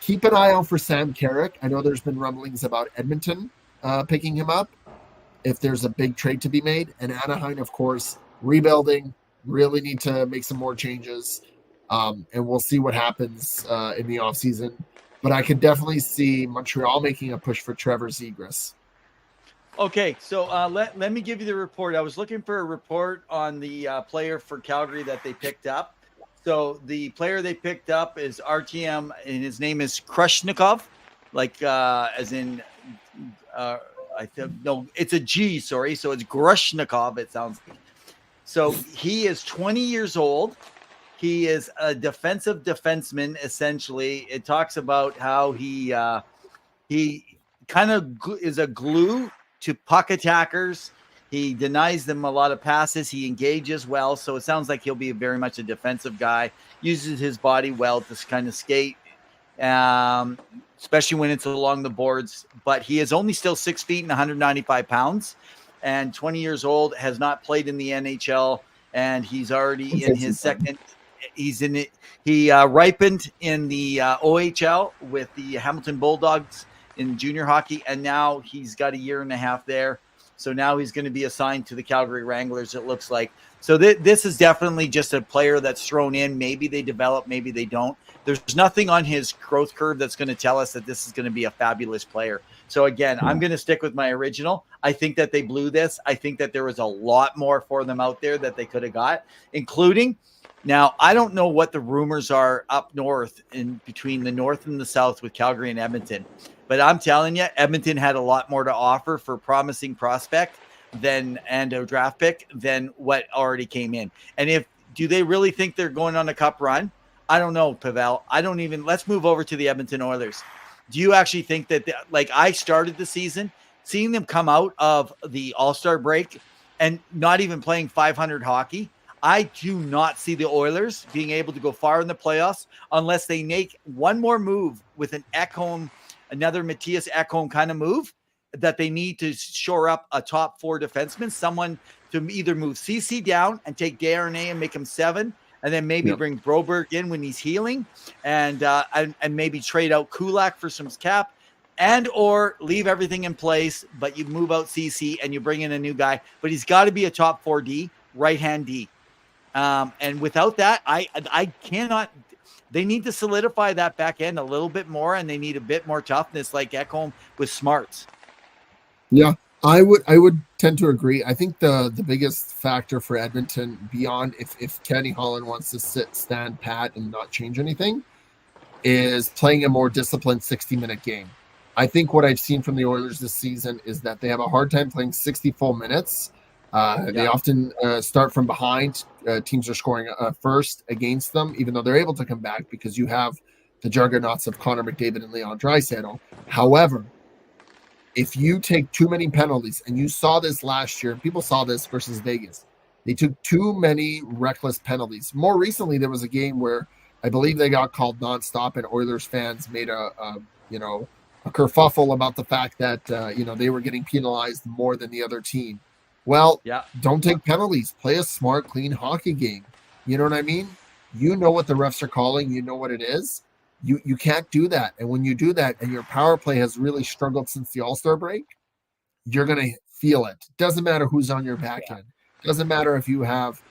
keep an eye out for Sam Carrick. I know there's been rumblings about Edmonton picking him up if there's a big trade to be made. And Anaheim, of course, rebuilding. Really need to make some more changes, and we'll see what happens in the offseason. But I could definitely see Montreal making a push for Trevor Zegras. Okay, so let me give you the report. I was looking for a report on the player for Calgary that they picked up. So the player they picked up is RTM, and his name is Krushnikov, like as in it's a G. Sorry, so it's Grushnikov. It sounds like. So he is 20 years old. He is a defensive defenseman, essentially. It talks about how he kind of is a glue to puck attackers. He denies them a lot of passes. He engages well. So it sounds like he'll be very much a defensive guy, uses his body well to kind of skate, especially when it's along the boards. But he is only still 6 feet and 195 pounds. And 20 years old, has not played in the NHL, and he's already in his second. He's in it. He ripened in the OHL with the Hamilton Bulldogs in junior hockey, and now he's got a year and a half there. So now he's going to be assigned to the Calgary Wranglers, it looks like. So this is definitely just a player that's thrown in. Maybe they develop, maybe they don't. There's nothing on his growth curve that's going to tell us that this is going to be a fabulous player. So again, I'm going to stick with my original. I think that they blew this. I think that there was a lot more for them out there that they could have got, including now, I don't know what the rumors are up north in between the north and the south with Calgary and Edmonton, but I'm telling you, Edmonton had a lot more to offer for promising prospect and a draft pick than what already came in. And do they really think they're going on a cup run? I don't know, Pawel. Let's move over to the Edmonton Oilers. Do you actually think that, like I started the season, seeing them come out of the All-Star break and not even playing 500 hockey, I do not see the Oilers being able to go far in the playoffs unless they make one more move with an Ekholm, another Matthias Ekholm kind of move that they need to shore up a top 4 defenseman, someone to either move CC down and take Darnay and make him 7, and then maybe bring Broberg in when he's healing and maybe trade out Kulak for some cap or leave everything in place, but you move out CC and you bring in a new guy, but he's got to be a top 4D, right-hand D. And without that, I cannot. They need to solidify that back end a little bit more, and they need a bit more toughness, like Ekholm with smarts. Yeah, I would tend to agree. I think the biggest factor for Edmonton, beyond if Kenny Holland wants to stand pat and not change anything, is playing a more disciplined 60-minute game. I think what I've seen from the Oilers this season is that they have a hard time playing 60 full minutes. They often start from behind. Teams are scoring first against them, even though they're able to come back because you have the juggernauts of Connor McDavid and Leon Draisaitl. However, if you take too many penalties, and you saw this last year, people saw this versus Vegas, they took too many reckless penalties. More recently, there was a game where I believe they got called nonstop, and Oilers fans made a kerfuffle about the fact that they were getting penalized more than the other team. Well, don't take penalties. Play a smart, clean hockey game. You know what I mean? You know what the refs are calling. You know what it is. You can't do that. And when you do that and your power play has really struggled since the All-Star break, you're going to feel it. Doesn't matter who's on your back end. Doesn't matter if you have,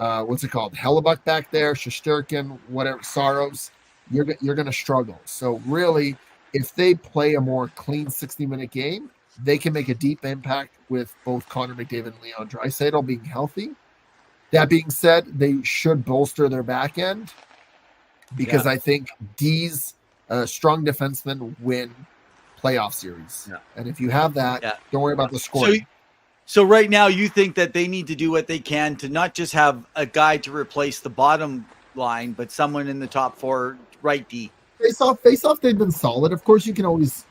Hellebuck back there, Shesterkin, whatever, Saros. You're going to struggle. So really, if they play a more clean 60-minute game, they can make a deep impact with both Connor McDavid and Leon Draisaitl being healthy. That being said, they should bolster their back end because I think D's strong defensemen win playoff series. Yeah. And if you have that, don't worry about the scoring. So right now you think that they need to do what they can to not just have a guy to replace the bottom line, but someone in the top 4 right D. Face off, they've been solid. Of course, you can always,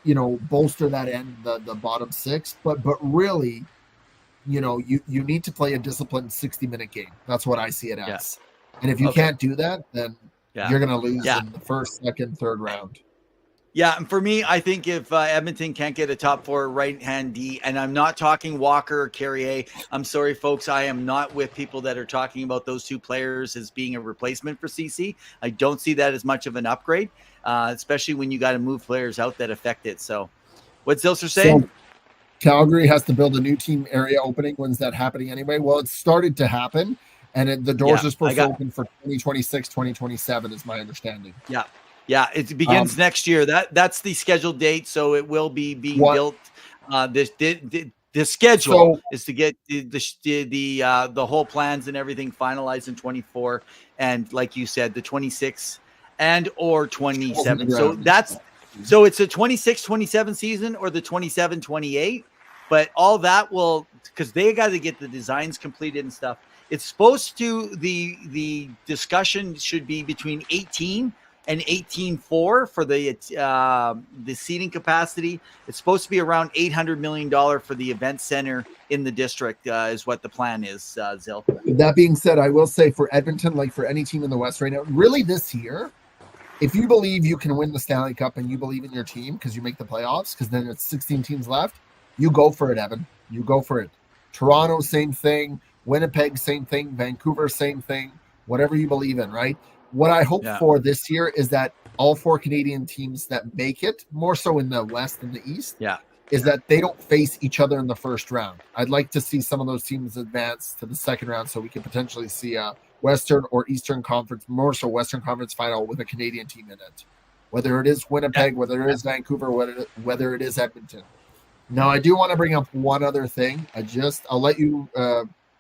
bolster that end, the bottom 6, but really, you need to play a disciplined 60-minute game. That's what I see it as. And if you can't do that, then you're going to lose in the first, second, third round. Yeah, and for me, I think if Edmonton can't get a top 4 right-hand D, and I'm not talking Walker or Carrier. I'm sorry, folks. I am not with people that are talking about those 2 players as being a replacement for CC. I don't see that as much of an upgrade, especially when you got to move players out that affect it. So what's Zilser saying? So, Calgary has to build a new team area opening. When's that happening anyway? Well, it started to happen, and the doors are supposed to open for 2026, 2027 is my understanding. Yeah. Yeah, it begins next year. That's the scheduled date, so it will be being built. The schedule is to get the whole plans and everything finalized in 24, and like you said, the 26 and or 27. So it's a 26-27 season or the 27-28, but all that will, because they got to get the designs completed and stuff. It's supposed to the discussion should be between 18 and 18.4 for the seating capacity. It's supposed to be around $800 million for the event center in the district is what the plan is, Zil. That being said, I will say for Edmonton, like for any team in the West right now, really this year, if you believe you can win the Stanley Cup and you believe in your team because you make the playoffs, because then it's 16 teams left, you go for it, Evan. You go for it. Toronto, same thing. Winnipeg, same thing. Vancouver, same thing. Whatever you believe in, right? What I hope for this year is that all 4 Canadian teams that make it, more so in the West and the East, is that they don't face each other in the first round. I'd like to see some of those teams advance to the second round so we can potentially see a Western or Eastern Conference, more so Western Conference final with a Canadian team in it. Whether it is Winnipeg, whether it is Vancouver, whether it is Edmonton. Now, I do want to bring up one other thing. I'll let you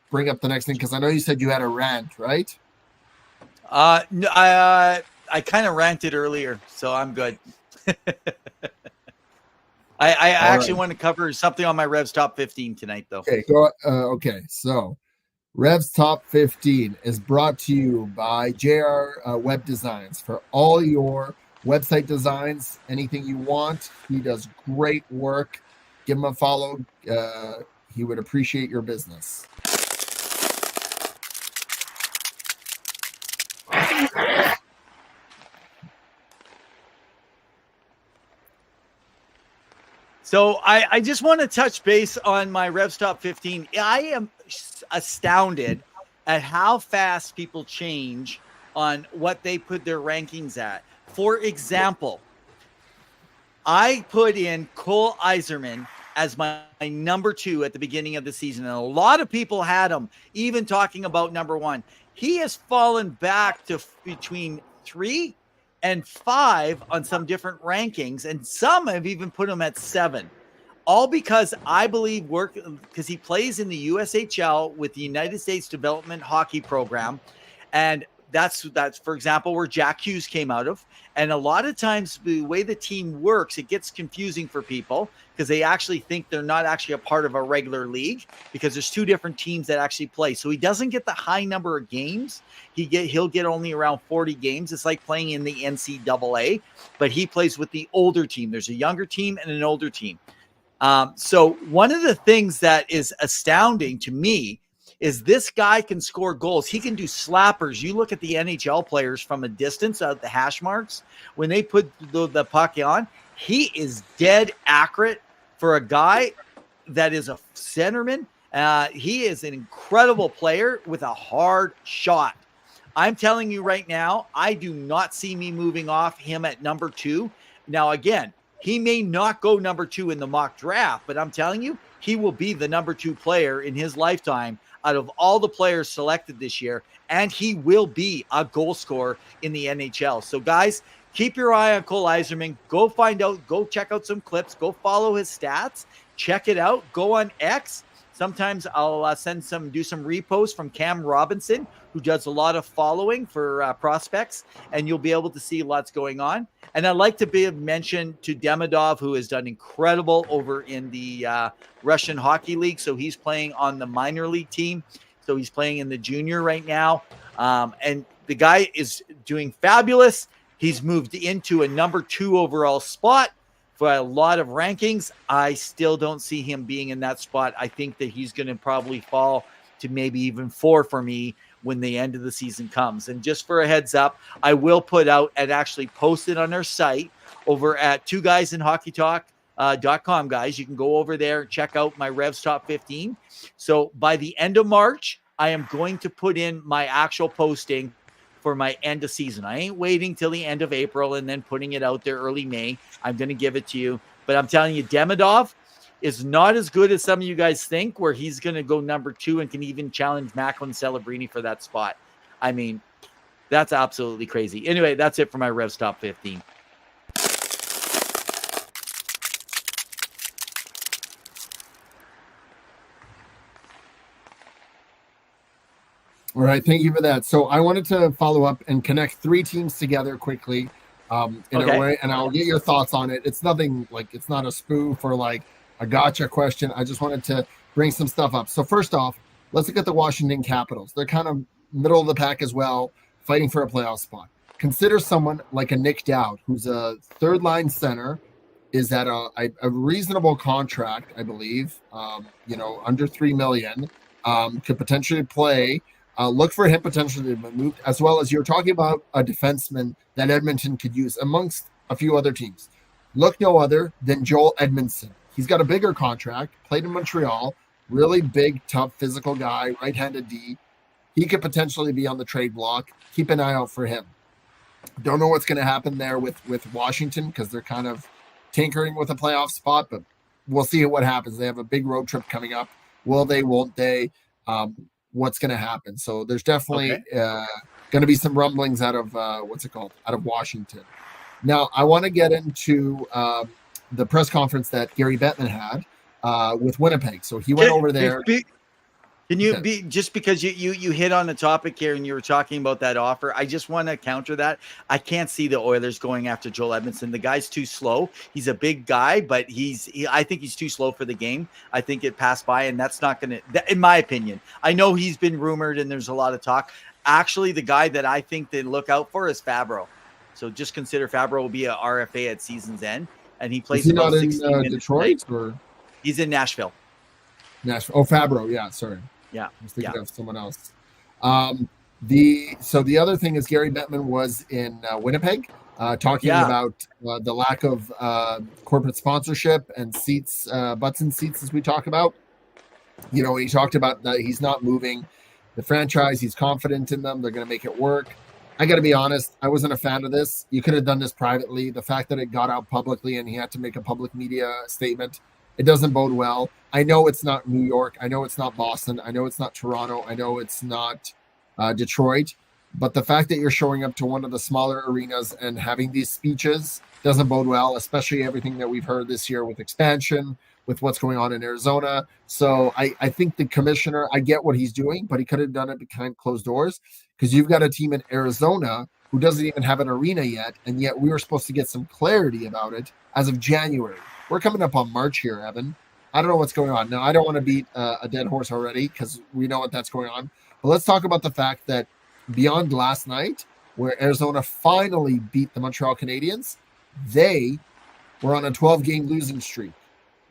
bring up the next thing because I know you said you had a rant, right? No, I kind of ranted earlier, so I'm good. I actually want to cover something on my Revs Top 15 tonight, though. Okay, okay, so Revs Top 15 is brought to you by JR Web Designs for all your website designs, anything you want. He does great work. Give him a follow. He would appreciate your business. So I just want to touch base on my Revs Top 15. I am astounded at how fast people change on what they put their rankings at. For example, I put in Cole Iserman as my number 2 at the beginning of the season. And a lot of people had him, even talking about number 1. He has fallen back to between 3 and 5 on some different rankings, and some have even put him at 7. All because I believe because he plays in the USHL with the United States Development Hockey Program, and that's for example where Jack Hughes came out of. And a lot of times the way the team works, it gets confusing for people because they actually think they're not actually a part of a regular league because there's 2 different teams that actually play. So he doesn't get the high number of games. He'll get only around 40 games. It's like playing in the NCAA, but he plays with the older team. There's a younger team and an older team. So one of the things that is astounding to me is this guy can score goals. He can do slappers. You look at the NHL players from a distance at the hash marks. When they put the puck on, he is dead accurate for a guy that is a centerman. He is an incredible player with a hard shot. I'm telling you right now, I do not see me moving off him at number 2. Now, again, he may not go number 2 in the mock draft, but I'm telling you, he will be the number 2 player in his lifetime out of all the players selected this year, and he will be a goal scorer in the NHL. So, guys, keep your eye on Cole Iserman. Go check out some clips. Go follow his stats. Check it out. Go on X. Sometimes I'll do some reposts from Cam Robinson, who does a lot of following for prospects, and you'll be able to see lots going on. And I'd like to mention to Demidov, who has done incredible over in the Russian Hockey League. So he's playing on the minor league team. So he's playing in the junior right now. And the guy is doing fabulous. He's moved into a number 2 overall spot for a lot of rankings. I still don't see him being in that spot. I think that he's going to probably fall to maybe even 4 for me when the end of the season comes. And just for a heads up, I will put out and actually post it on our site over at 2guysinhockeytalk.com, guys. You can go over there and check out my Revs Top 15. So by the end of March, I am going to put in my actual posting for my end of season. I ain't waiting till the end of April and then putting it out there early May. I'm going to give it to you. But I'm telling you, Demidov is not as good as some of you guys think, where he's going to go number 2 and can even challenge Macklin Celebrini for that spot. I mean, that's absolutely crazy. Anyway, that's it for my Revs Top 15. All right, thank you for that. So I wanted to follow up and connect 3 teams together quickly in a way, and I'll get your thoughts on it. It's nothing like, it's not a spoof or like a gotcha question. I just wanted to bring some stuff up. So first off, let's look at the Washington Capitals. They're kind of middle of the pack as well, fighting for a playoff spot. Consider someone like a Nick Dowd, who's a 3rd-line center, is at a reasonable contract, I believe, under $3 million, could potentially play. Look for him potentially to be moved, as well as you're talking about a defenseman that Edmonton could use amongst a few other teams. Look no other than Joel Edmondson. He's got a bigger contract, played in Montreal, really big, tough, physical guy, right-handed D. He could potentially be on the trade block. Keep an eye out for him. Don't know what's going to happen there with Washington because they're kind of tinkering with a playoff spot, but we'll see what happens. They have a big road trip coming up. Will they, won't they? what's going to happen. So there's definitely Okay. going to be some rumblings out of out of Washington. Now, I want to get into the press conference that Gary Bettman had with Winnipeg. So he went over there. Can you be just because you hit on the topic here and you were talking about that offer? I just want to counter that. I can't see the Oilers going after Joel Edmondson. The guy's too slow. He's a big guy, but I think he's too slow for the game. I think it passed by, and that's not going to, in my opinion. I know he's been rumored and there's a lot of talk. Actually, the guy that I think they look out for is Fabro. So just consider Fabro will be a RFA at season's end, and he plays about 16 minutes Detroit, or he's in Nashville. Nashville. Oh, Fabro. Yeah, sorry. Yeah, I was thinking of someone else. The other thing is Gary Bettman was in Winnipeg talking about the lack of corporate sponsorship and seats, butts and seats, as we talk about. You know, he talked about that he's not moving the franchise. He's confident in them. They're going to make it work. I got to be honest. I wasn't a fan of this. You could have done this privately. The fact that it got out publicly and he had to make a public media statement, it doesn't bode well. I know it's not New York. I know it's not Boston. I know it's not Toronto. I know it's not Detroit. But the fact that you're showing up to one of the smaller arenas and having these speeches doesn't bode well, especially everything that we've heard this year with expansion, with what's going on in Arizona. So I think the commissioner, I get what he's doing, but he could have done it behind closed doors, because you've got a team in Arizona who doesn't even have an arena yet. And yet we were supposed to get some clarity about it as of January. We're coming up on March here, Evan. I don't know what's going on. Now, I don't want to beat a dead horse already, because we know what that's going on. But let's talk about the fact that beyond last night, where Arizona finally beat the Montreal Canadiens, they were on a 12-game losing streak.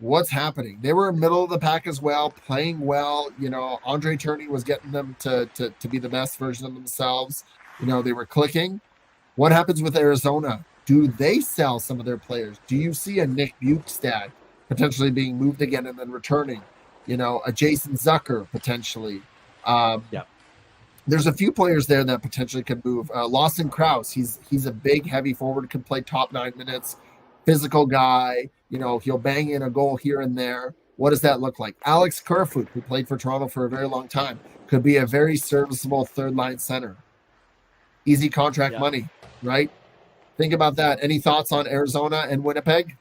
What's happening? They were middle of the pack as well, playing well. You know, Andre Tourney was getting them to be the best version of themselves. You know, they were clicking. What happens with Arizona? Do they sell some of their players? Do you see a Nick Bukestad potentially being moved again and then returning? You know, a Jason Zucker potentially. There's a few players there that potentially could move. Lawson Krause, he's a big, heavy forward, can play top 9 minutes, physical guy. You know, he'll bang in a goal here and there. What does that look like? Alex Kerfoot, who played for Toronto for a very long time, could be a very serviceable third-line center. Easy contract money, right? Think about that. Any thoughts on Arizona and Winnipeg?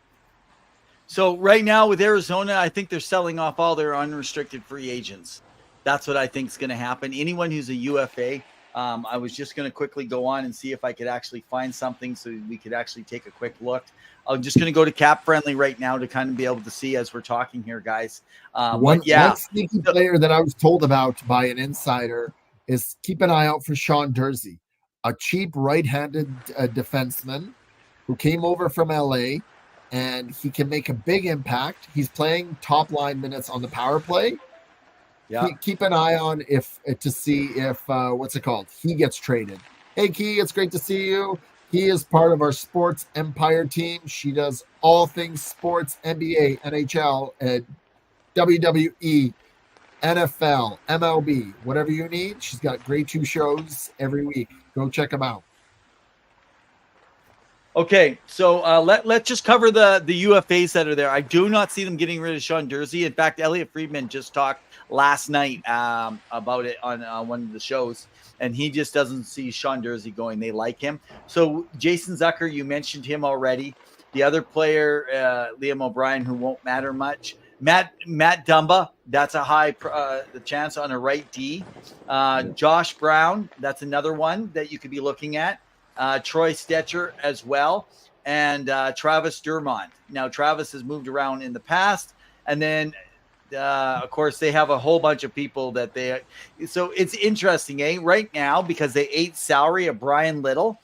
So right now with Arizona, I think they're selling off all their unrestricted free agents. That's what I think is going to happen. Anyone who's a UFA, I was just going to quickly go on and see if I could actually find something so we could actually take a quick look. I'm just going to go to Cap Friendly right now to kind of be able to see as we're talking here, guys. One sneaky player that I was told about by an insider is keep an eye out for Sean Dursey, a cheap right-handed defenseman who came over from LA, and he can make a big impact. He's playing top line minutes on the power play. Keep an eye on to see if he gets traded. Hey Key, it's great to see you. He is part of our Sports Empire team. She does all things sports, NBA, NHL, WWE, NFL, MLB, whatever you need. She's got great 2 shows every week. Go check them out. Okay, so let's just cover the UFAs that are there. I do not see them getting rid of Sean Dursey. In fact, Elliot Friedman just talked last night about it on one of the shows, and he just doesn't see Sean Dursey going. They like him. So Jason Zucker, you mentioned him already. The other player, Liam O'Brien, who won't matter much. Matt Dumba, that's a high the chance on a right D. Josh Brown, that's another one that you could be looking at. Troy Stetcher as well, and Travis Dermont. Now, Travis has moved around in the past, and then, of course, they have a whole bunch of people that they – so it's interesting, right now, because they ate salary of Brian Little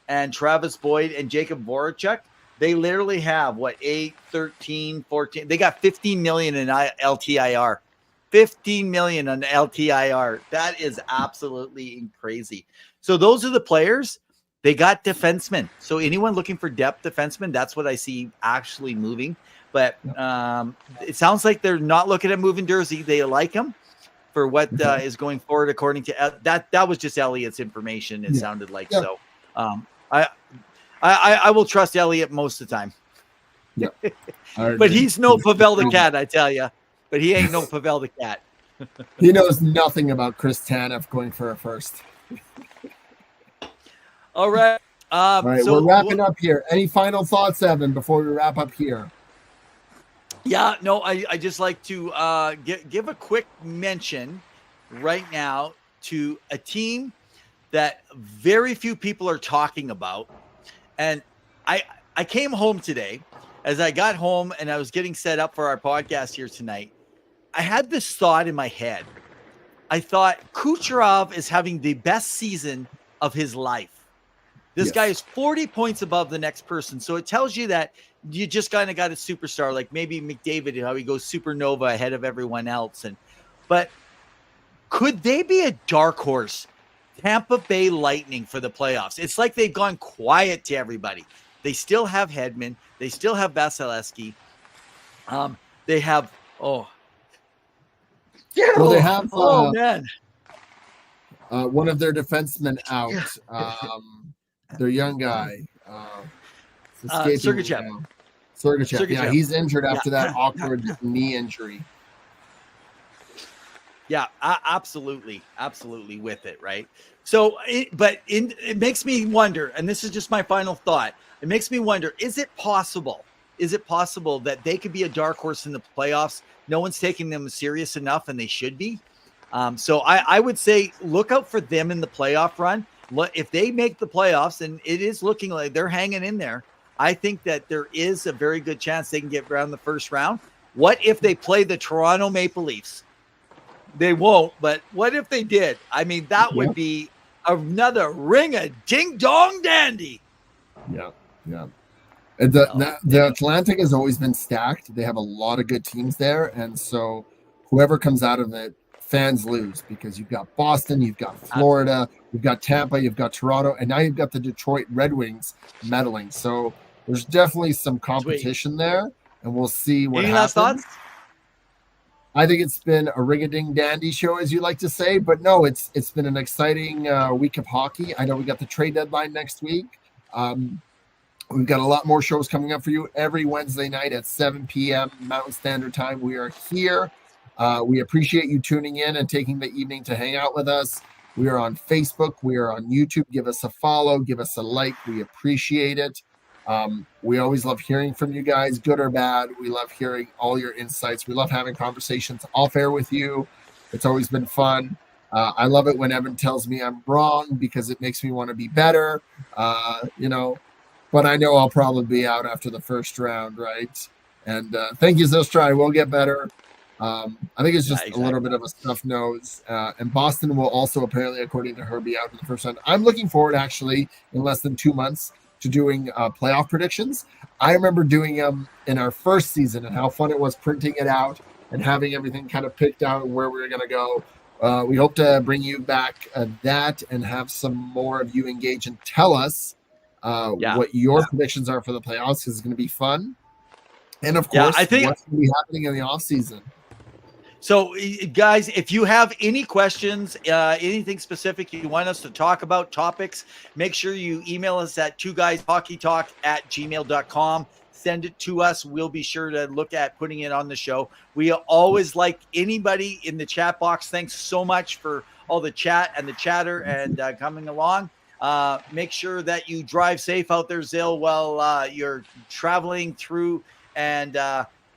and Travis Boyd and Jacob Voracek, they literally have, 8, 13, 14 – they got $15 million in LTIR. $15 million on LTIR. That is absolutely crazy. So those are the players – they got defensemen. So anyone looking for depth defensemen, that's what I see actually moving. But it sounds like they're not looking at moving Dursey. They like him for what is going forward, according to that was just Elliot's information. It sounded like so. I will trust Elliot most of the time. But he's no Pawel the Cat, I tell you. But he ain't no Pawel the Cat. He knows nothing about Chris Tanev going for a first. All right. All right, So we're wrapping up here. Any final thoughts, Evan, before we wrap up here? Yeah, no, I just like to give a quick mention right now to a team that very few people are talking about. And I came home today. As I got home and I was getting set up for our podcast here tonight, I had this thought in my head. I thought Kucherov is having the best season of his life. This guy is 40 points above the next person. So it tells you that you just kind of got a superstar, like maybe McDavid, how he goes supernova ahead of everyone else. But could they be a dark horse? Tampa Bay Lightning for the playoffs. It's like they've gone quiet to everybody. They still have Hedman. They still have Vasilevsky. They have they have man, one of their defensemen out. Their young guy, Sergachev. Sergachev. Yeah, he's injured after that awkward knee injury. Yeah, absolutely with it, right? So, it makes me wonder, and this is just my final thought. It makes me wonder: is it possible that they could be a dark horse in the playoffs? No one's taking them serious enough, and they should be. So I would say look out for them in the playoff run. If they make the playoffs, and it is looking like they're hanging in there, I think that there is a very good chance they can get around the first round. What if they play the Toronto Maple Leafs? They won't, but what if they did? I mean, that would be another ring-a-ding-dong dandy. Yeah. The Atlantic has always been stacked. They have a lot of good teams there, and so whoever comes out of it, fans lose because you've got Boston, you've got Florida, you've got Tampa, you've got Toronto, and now you've got the Detroit Red Wings meddling. So there's definitely some competition there, and we'll see what happens. Last thoughts? I think it's been a ring-a-ding-dandy show, as you like to say, but no, it's been an exciting week of hockey. I know we got the trade deadline next week. We've got a lot more shows coming up for you every Wednesday night at 7 p.m. Mountain Standard Time. We are here. We appreciate you tuning in and taking the evening to hang out with us. We are on Facebook. We are on YouTube. Give us a follow. Give us a like. We appreciate it. We always love hearing from you guys, good or bad. We love hearing all your insights. We love having conversations off air with you. It's always been fun. I love it when Evan tells me I'm wrong because it makes me want to be better, but I know I'll probably be out after the first round, right? And thank you, Zostra. We'll get better. I think it's just a little bit of a stuffed nose. And Boston will also apparently, according to her, be out in the first round. I'm looking forward, actually, in less than 2 months to doing playoff predictions. I remember doing them in our first season and how fun it was printing it out and having everything kind of picked out where we were going to go. We hope to bring you back that and have some more of you engage and tell us what your predictions are for the playoffs, because it's going to be fun. And of course, what's going to be happening in the off season. So, guys, if you have any questions, anything specific you want us to talk about, topics, make sure you email us at twoguyshockeytalk@gmail.com. Send it to us. We'll be sure to look at putting it on the show. We always like anybody in the chat box. Thanks so much for all the chat and the chatter and coming along. Make sure that you drive safe out there, Zill, while you're traveling through and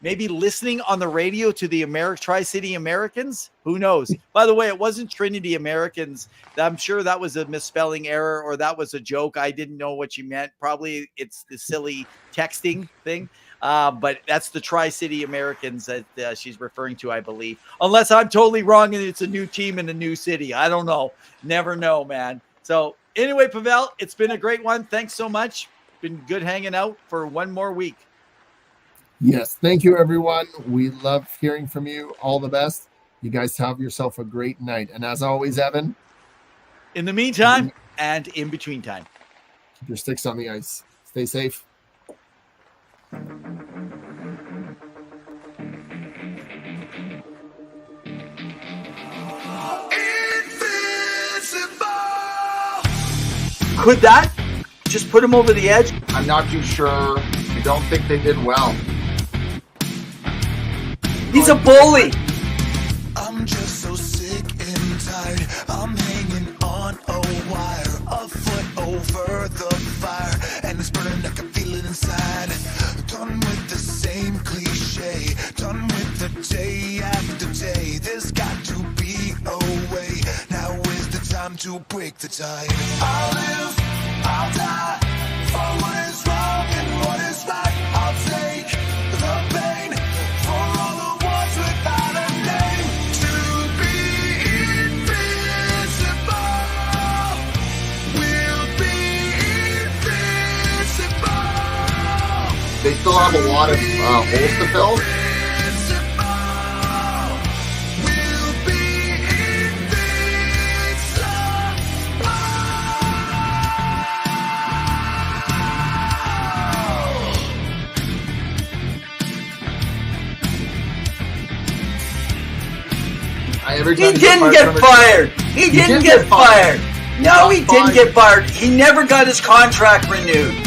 maybe listening on the radio to the Tri-City Americans. Who knows? By the way, it wasn't Trinity Americans. I'm sure that was a misspelling error or that was a joke. I didn't know what you meant. Probably it's the silly texting thing. But that's the Tri-City Americans that she's referring to, I believe. Unless I'm totally wrong and it's a new team in a new city. I don't know. Never know, man. So anyway, Pawel, it's been a great one. Thanks so much. Been good hanging out for one more week. Yes. Thank you, everyone. We love hearing from you. All the best. You guys have yourself a great night. And as always, Evan, in the meantime and in between time, keep your sticks on the ice. Stay safe. Could that just put him over the edge? I'm not too sure. I don't think they did well. He's a bully. I'm just so sick and tired. I'm hanging on a wire, a foot over the fire, and it's burning. I can feel it inside. Done with the same cliche, done with the day after day. There's got to be a way. Now is the time to break the tide. I'll live, I'll die for what is wrong and what is right. I'll take the pain for all the ones without a name. To be invincible, we'll be invincible. They still have a lot of holes to fill. He didn't get fired. He didn't get fired. No, he didn't get fired. He never got his contract renewed.